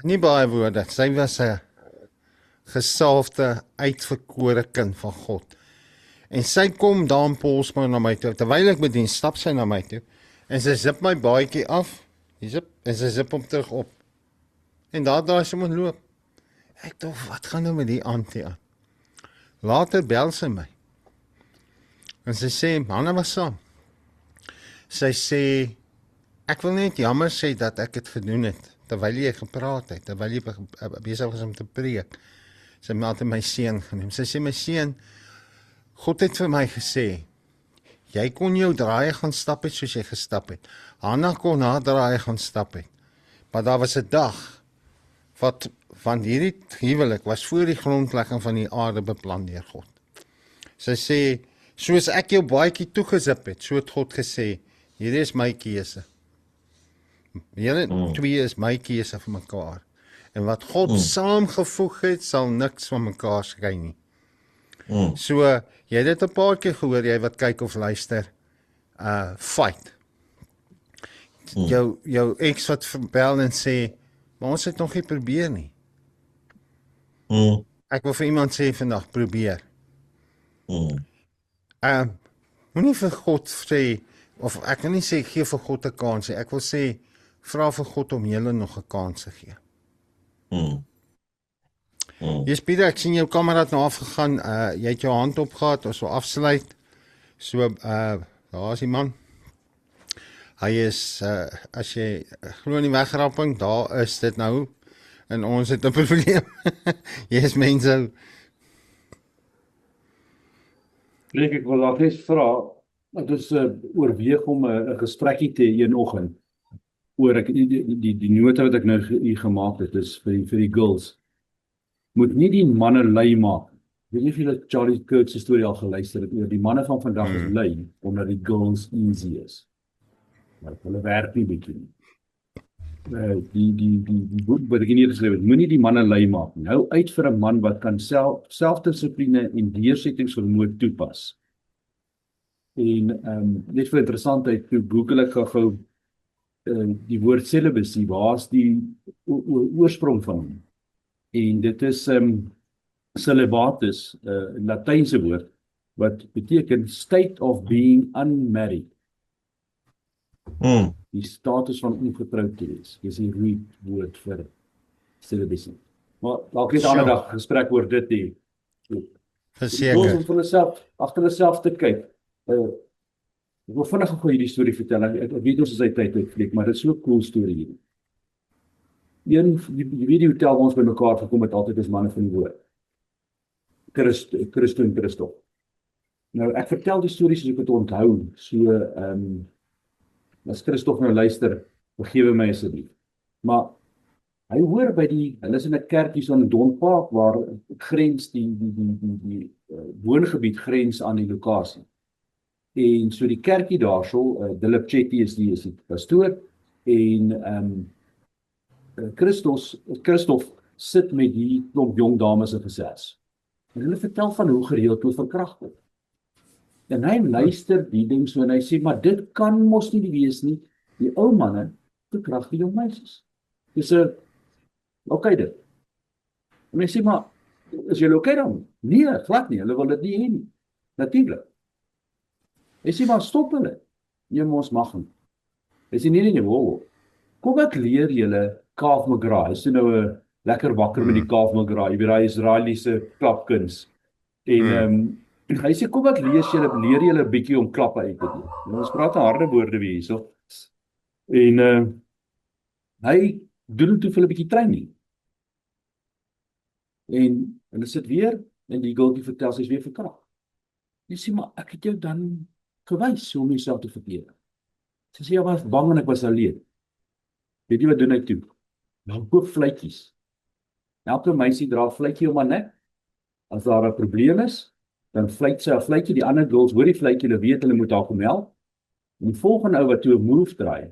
S1: Nie baie woorde, sy was 'n gesalfde, uitverkore kind van God. En sy kom daar in Paulsmoor na my toe, terwyl ek bedien, stap sy na my toe, en sy zip my baadjie af, en sy zip hom terug op. En daar draai sy moet loop. Ek dink, wat gaan nou met die auntie aan? Later bel sy my. En sy sê, Hanna was saam. Sy sê, ek wil net jammer sê dat ek het gedoen het, terwyl jy gepraat het, terwyl jy besig was om te preek. Sy het my seun genoem. Sy sê, my seun, God het vir my gesê, jy kon jou draai gaan stap het soos jy gestap het. Hanna kon haar draai gaan stap het. Maar daar was 'n dag, wat van hierdie huwelik was voor die grondlegging van die aarde beplan deur God. Sy sê, soos ek jou baadjie toegezip het, so het God gesê, hierdie is my keuse. Julle twee is my keuse vir mekaar. En wat God saamgevoeg het, sal niks van mekaar skei nie. So, jy het dit 'n paar keer gehoor, jy wat kyk of luister, fight. Jou ex wat verbel en sê, maar ons het nog nie probeer nie. Ek wil vir iemand sê vandag, probeer. Moenie vir God sê, of ek wil nie sê, gee vir God 'n kans, ek wil sê, vra vir God om julle nog 'n kans te gee. Jy Pieter, ek sien jou kamera het nou afgegaan, jy het jou hand opgehad, ons wil afsluit, so, daar is die man, hy is, as jy glo in die wegrapping, daar is dit nou, en ons het 'n probleem, jy is mense.
S5: Ek wil dalk net vra, dat ons oorweeg om 'n gesprekkie te hê een oggend, oor die nota wat ek nou hier gemaak het, is vir die girls, moet nie die manne lui maak. Ek weet nie of julle Charlie Kirk se storie al geluister het oor die manne van vandag is lui omdat die girls easy is. Maar hulle werk nie bietjie nie. Die boek wat ek hier geskryf het, moenie die manne lui maak nie. Hou uit vir 'n man wat kan selfdissipline en deursettingsvermoë toepas. En net vir interessantheid, toe Google ek gou die woord celibacy, waar is die oorsprong van hom? En dit is celibatus, 'n Latynse woord, wat beteken state of being unmarried. Die status van ongetroud te wees. Dis die root vir celibacy. Maar dalk net 'n ander dag gesprek oor dit hê.
S1: Verseker.
S5: Om vir hulself, agter hulself te kyk. Ek wil vinnig gou hierdie storie vertel. Ek weet ons is uit tyd uitvlieg, maar dit is so 'n cool storie hier. Jy weet die hotel waar ons by mekaar gekom het, altyd is manne van die woord. Christo en Christof. Nou, ek vertel die stories soos ek het onthou, so, as Christof nou luister, vergewe my asseblief. Maar, hy hoor by hulle is in 'n kerkie so in Don Park, waar grens die woongebied grens aan die lokasie. En so die kerkie daarso, Dilip Chetty is die pastoor, en, Christof sit met die klomp jong dames in gesels. En hulle vertel van hoe gereeld hulle verkragt word. En hy luister die ding so en hy sê, maar dit kan mos nie wees nie. Die ou manne verkragt die jong meisies. Dis okay dit. En hy sê, maar is julle okay dan? Nee, glad nie, hulle wil dit nie hê nie. Natuurlik. Hy sê, maar stop hulle. Nee, ons mag nie. Hy sê, nee, wow. Kom ek leer julle Kaaf McGrath, is nou lekker wakker met die kaafmelk raai, jy weet daai Israeliese klapkuns. En hy sê kom ek leer julle 'n bietjie om klappe uit te deel. Nou, ons praat 'n harde woorde weer hierso. En hy doen toe vir hulle 'n bietjie training. En hulle sit weer en die Goldie vertel sy's weer verkragt. Jy sê maar ek het jou dan gewys hoe om jouself te verdedig. Sy sê jy was bang en ek was alleen. Weet jy wat doen hy toe? Nou koop vletjies. Elke meisie dra 'n vletjie om haar nek. As daar 'n probleem is, dan vleit sy 'n vletjie, die ander girls hoor die vletjie, hulle weet hulle moet haar kom help. En die volgende ou wat toe 'n move draai,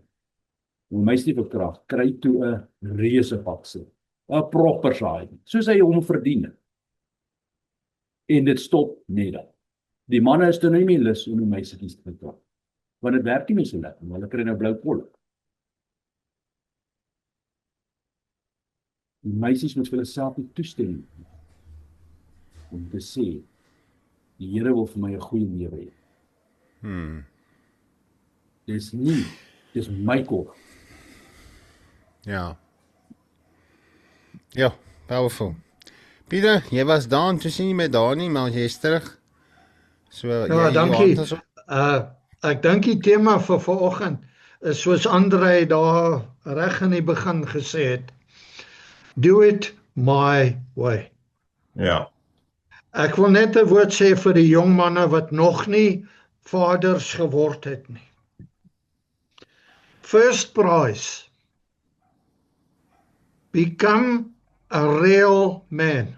S5: hoe meisie verkragt, kry toe 'n reuse pakse. 'n Proper saai, soos hy hom verdien het. En dit stop net dan. Die manne is toe nie meer lus om die meisietjies te verkrag. Want dit werk nie meer so lekker, hulle kry nou blou kolle. Die meisies moet vir hulle self nie toestem om te sê, die Here wil vir my 'n goeie lewe hê. Dis my kop.
S1: Ja. Ja, powerful. Pieter, jy was daar, toe sien jy my daar nie, maar jy is terug. So,
S6: Ja, dankie. Ek dink die tema vir vanoggend is soos Andre daar reg in die begin gesê het. Do it my way.
S2: Ja.
S6: Ek wil net 'n woord sê vir die jong manne wat nog nie vaders geword het nie. First prize. Become a real man.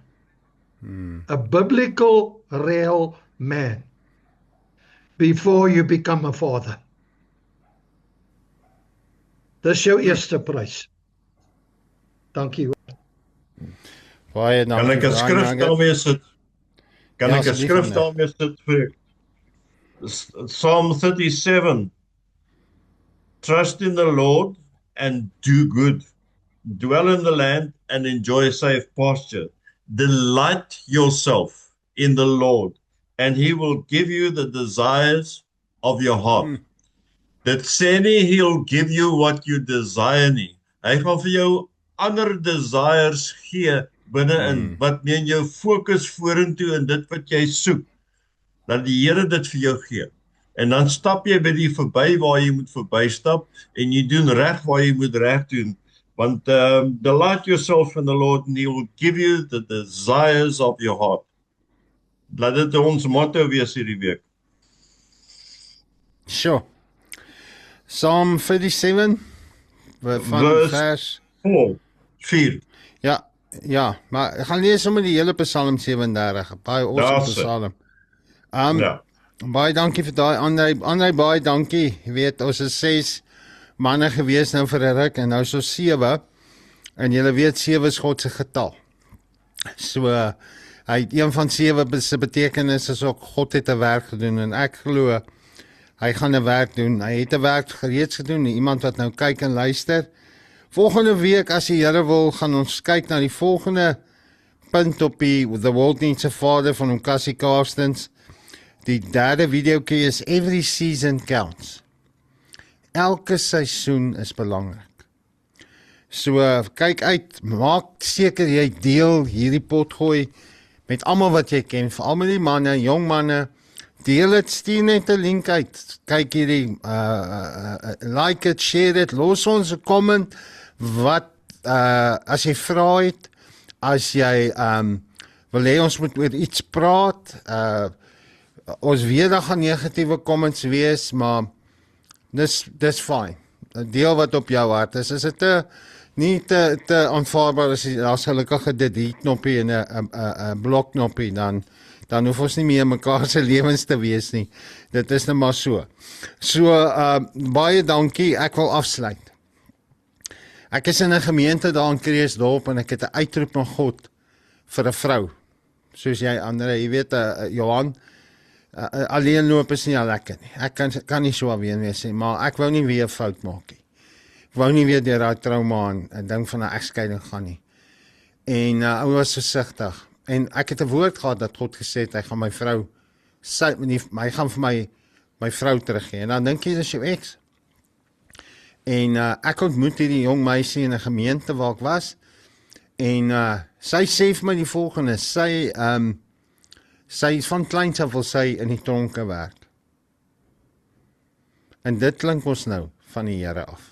S6: A biblical real man. Before you become a father. Dis jou eerste prys. Dankie.
S1: Baie
S2: Kan ek 'n skrif daarmee sit? Kan ek 'n skrif daarmee sit vir Psalm 37. Trust in the Lord and do good. Dwell in the land and enjoy safe pasture. Delight yourself in the Lord and he will give you the desires of your heart. Dit sê nie he'll give you what you desire nie. Hy gaan vir jou ander desires gee binne-in wat neem jou fokus vorentoe in dit wat jy soek. Dat die Here dit vir jou gee. En dan stap jy by die verby waar jy moet verbystap en jy doen reg waar jy moet reg doen. Want delight yourself in the Lord and he will give you the desires of your heart. Laat dit ons motto wees hierdie week.
S1: Sure. Psalm 37 van vers
S2: 4.
S1: Ja, maar ek gaan lees sommer die hele Psalm 37, baie awesome Psalm. Baie dankie vir daai Andre, baie dankie. Jy weet, ons is 6 manne gewees nou vir 'n ruk en nou is ons 7 en julle weet 7 is God se getal. So hy het een van 7 se betekenis is ook God het 'n werk gedoen en ek glo hy gaan 'n werk doen. Hy het 'n werk reeds gedoen. Iemand wat nou kyk en luister. Volgende week as die Here wil, gaan ons kyk na die volgende punt op die The World Needs a Father van Cassie Carstens. Die derde videoetjie is Every Season Counts. Elke seisoen is belangrik. So kyk uit, maak seker jy deel hierdie potgooi met almal wat jy ken, veral met die manne, jong manne. Deel dit, stuur net 'n link uit. Kyk hierdie like it, share dit, los ons 'n comment wat as jy vra het, as jy wil hê ons moet oor iets praat, ons weet daar gaan negatiewe comments wees, maar dis fine. Deel wat op jou hart is. Is dit nie te aanvaarbaar as daar's gelukkig dit knoppie en 'n blokknoppie dan hoef ons nie meer mekaar se lewens te wees nie. Dit is net maar so. So baie dankie. Ek wil afsluit. Ek is in 'n gemeente daar in Kreeusdorp en ek het 'n uitroep van God vir 'n vrou. Soos jy Andre, jy weet Johan, alleen loop is nie al lekker nie. Ek kan nie so alleen wees nie, maar ek wou nie weer 'n fout maak nie. Ek wou nie weer deur daai trauma en 'n ding van 'n egskeiding gaan nie. En ou was versigtig. En ek het 'n woord gehad dat God gesê het hy gaan my vrou hy gaan vir my vrou teruggee. En dan dink jy dis jou ex. En ek ontmoet hierdie jong meisie in 'n gemeente waar ek was En sy sê vir my die volgende, sy is van kleins af wil sy in die tronke werk. En dit klink ons nou van die Here af.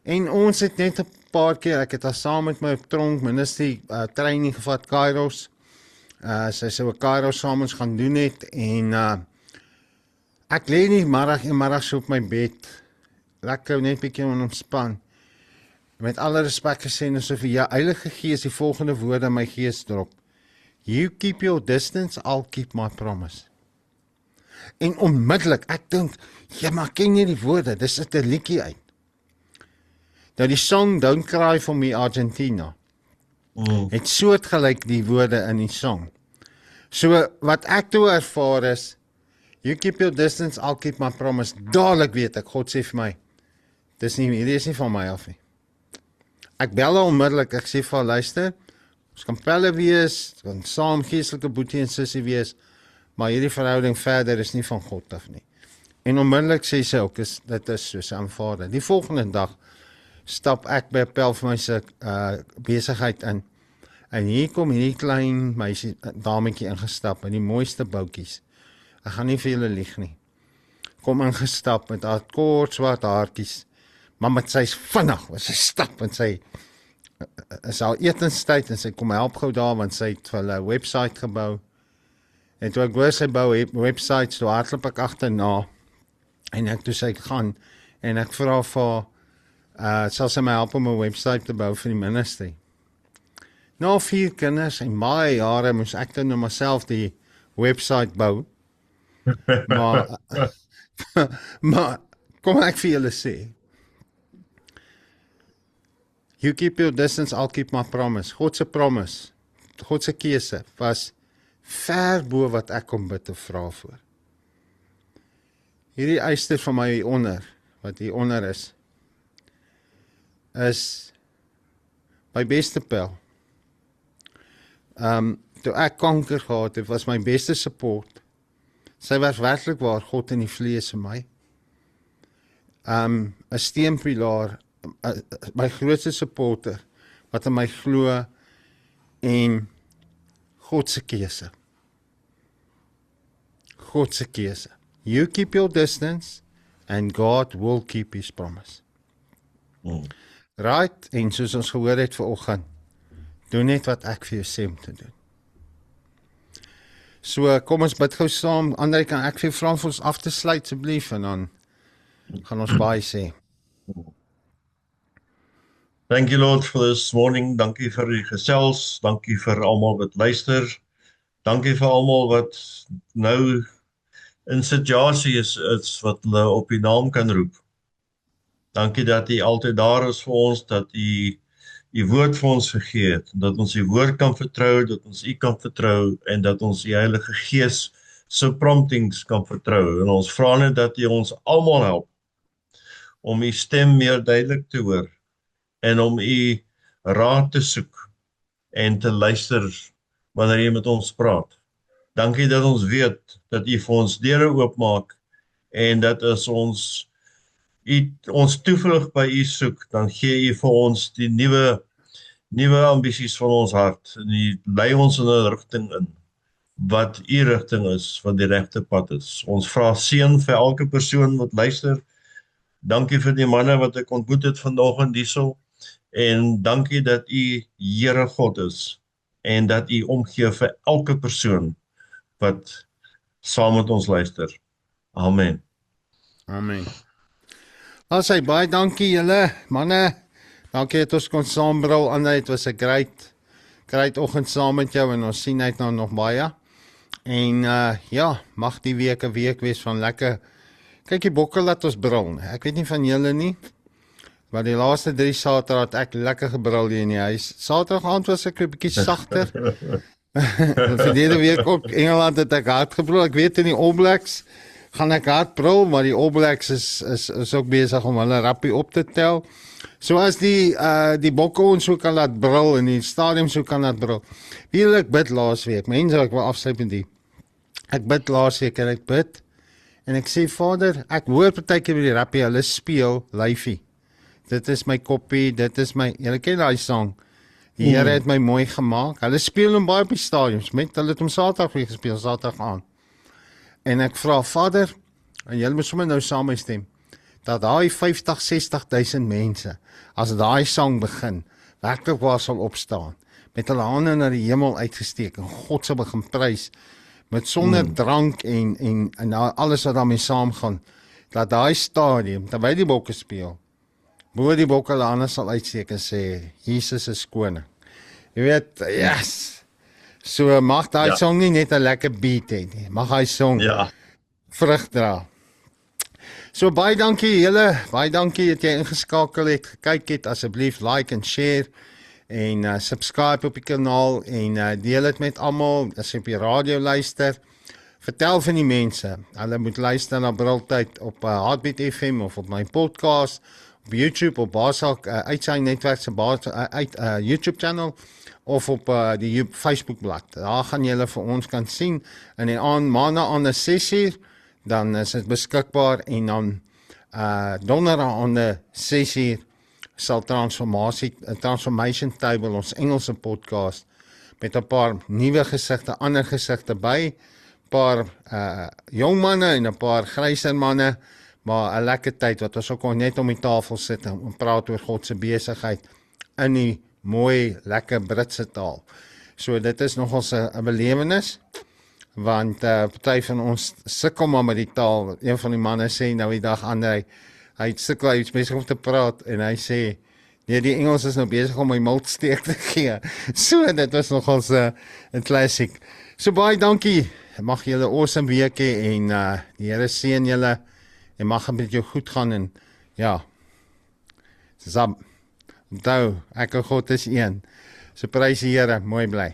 S1: En ons het net 'n paar keer, ek het al saam met my op tronk ministry training gevat, Kairos. Sy sou 'n Kairos saam ons gaan doen het en ek lê nie middag so op my bed, lekker net 'n bietjie ontspan. Met alle respek gesê, asof die Heilige Gees die volgende woorde in my gees drop. You keep your distance, I'll keep my promise. En onmiddellik, ek dink, ja maar ken jy die woorde, dis 'n liedjie uit. Nou die song Don't Cry for Me Argentina, het soortgelyk die woorde in die song. So wat ek toe ervaar is, you keep your distance, I'll keep my promise. Dadelik weet ek, God sê vir my, hierdie is nie van my af nie. Ek bel haar onmiddellik, ek sê vir haar, luister, ons kan pelle wees, kan saam geestelike boetie en sussie wees, maar hierdie verhouding verder is nie van God af nie. En onmiddellik sê sy ook, dit is so, sy aanvaar dit. Die volgende dag stap ek by 'n pel vir my besigheid in, en hier kom hierdie klein meisie, dametjie ingestap, in die mooiste boutjies. Ek gaan nie vir julle lieg nie. Kom ingestap met haar kort swart haartjies, maar met sy's vinnig, sy stap en sy is al etenstyd en sy kom help gou daar, want sy het vir hulle 'n website gebou. En toe ek hoor sy bou websites, toe hardloop ek agterna, en ek toe sy gaan, en ek vra vir sal sy my help om 'n website te bou vir die ministry. Nou 4 kinders en baie jare moes ek dan nou myself die website bou. Maar kom ek vir julle sê, you keep your distance, I'll keep my promise. God se promise, God se keuse was ver bo wat ek kom bid te vra voor. Hierdie eyster van my hier onder, wat hier onder is my beste pel. Toe ek kanker gehad het, was my beste support. Sy was werklik waar God in die vlees vir my. 'n steunpilaar, my grootste supporter, wat in my glo, en God se keuse. God se keuse. You keep your distance, and God will keep his promise. Right, en soos ons gehoor het vanoggend, doen net wat ek vir jou sê om te doen. So, kom ons bid gou saam. André, kan ek vir vra vir ons af te sluit asseblief, en dan gaan ons baie sê.
S2: Thank you Lord for this morning. Dankie vir die gesels. Dankie vir almal wat luister. Dankie vir almal wat nou in situasie is wat hulle op die naam kan roep. Dankie dat U altyd daar is vir ons, dat U woord vir ons gegee het, dat ons U woord kan vertrou, dat ons U kan vertrou, en dat ons die Heilige Gees se promptings kan vertrou. En ons vra net dat U ons almal help om U stem meer duidelik te hoor, en om U raad te soek en te luister wanneer U met ons praat. Dankie dat ons weet dat U vir ons deure oopmaak, en dat as ons toevlug by U soek, dan gee U vir ons die nuwe ambisies van ons hart, en U lei ons in 'n rigting in, wat U rigting is, wat die regte pad is. Ons vra seën vir elke persoon wat luister. Dankie vir die manne wat ek ontmoet het vanoggend hierso, en dankie dat U Here God is, en dat U omgee vir elke persoon wat saam met ons luister. Amen.
S1: Amen. As hy baie dankie julle manne. Dankie dat ons kon saambrul. André, dit was 'n great oggend saam met jou, en ons sien uit nou nog baie. En ja, mag die week 'n week wees van lekker. Kyk, die bokke laat ons brul. Ek weet nie van julle nie, maar die laaste 3 Saterdae het ek lekker gebrul hier in die huis. Saterdag aand was ek 'n bietjie sagter. Verlede week ook Engeland het ek hard gebrul. Ek weet in die All Blacks gaan ek hard brul, maar die All Blacks is ook besig om hulle rappie op te tel. So as die bokke ons so kan laat brul, en die stadium so kan laat brul. Wie ek bid laasweek, mense, ek wil afsluit met die. Ek bid laasweek, en ek bid, en ek sê, Vader, ek hoor partykeer by die rappie, hulle speel lyfie. dit is my koppie, dit is my, julle ken daai song. Die Here het my mooi gemaak. Hulle speel hom baie op die stadions, hulle het hom Saterdag weer gespeel, Saterdag aan. En ek vra, Vader, en julle moet sommer nou saam stem, dat daai 50-60.000 mense, as daai sang begin, werklik waar sal opstaan, met hulle hande na die hemel uitgesteek, en God sal begin prys, met sonder drank en alles wat daarmee saamgaan, dat daai stadium, terwyl die bokke speel, bo die bokke hulle hande sal uitsteek en sê, Jesus is koning. Jy weet, yes! So mag daai song nie net 'n lekker beat hê nie, mag hy song vrug dra. So baie dankie julle, baie dankie dat jy ingeskakel het, gekyk het, asseblief like en share en subscribe op die kanaal en deel dit met almal, as jy op die radio luister. Vertel van die mense, hulle moet luister na Briltyd op Heartbeat FM of op my podcast, op YouTube, op Basak Uitsaai Netwerk se YouTube channel of op die Facebook blad. Daar gaan julle vir ons kan sien en maandag aan 6:00 dan is dit beskikbaar en dan donderdag aan 6:00 sal Transformation Table, ons Engelse podcast, met 'n paar nuwe gesigte, ander gesigte by, paar jong manne en 'n paar gryser manne, maar 'n lekker tyd wat ons ook net om die tafel sit en praat oor God se besigheid in die mooi, lekker Britse taal. So dit is nogals 'n belewenis, want party van ons sukkel maar met die taal. Een van die manne sê nou die dag aan, hy sukkel, hy is besig om te praat en hy sê, nee, die Engels is nou besig om my multsteek te gee. So dit was nogals 'n classic. So baie dankie. Mag julle 'n awesome week hê en die Here seën julle en mag dit met jou goed gaan en ja. Onthou, ek en God is een. So prys die Here, mooi bly.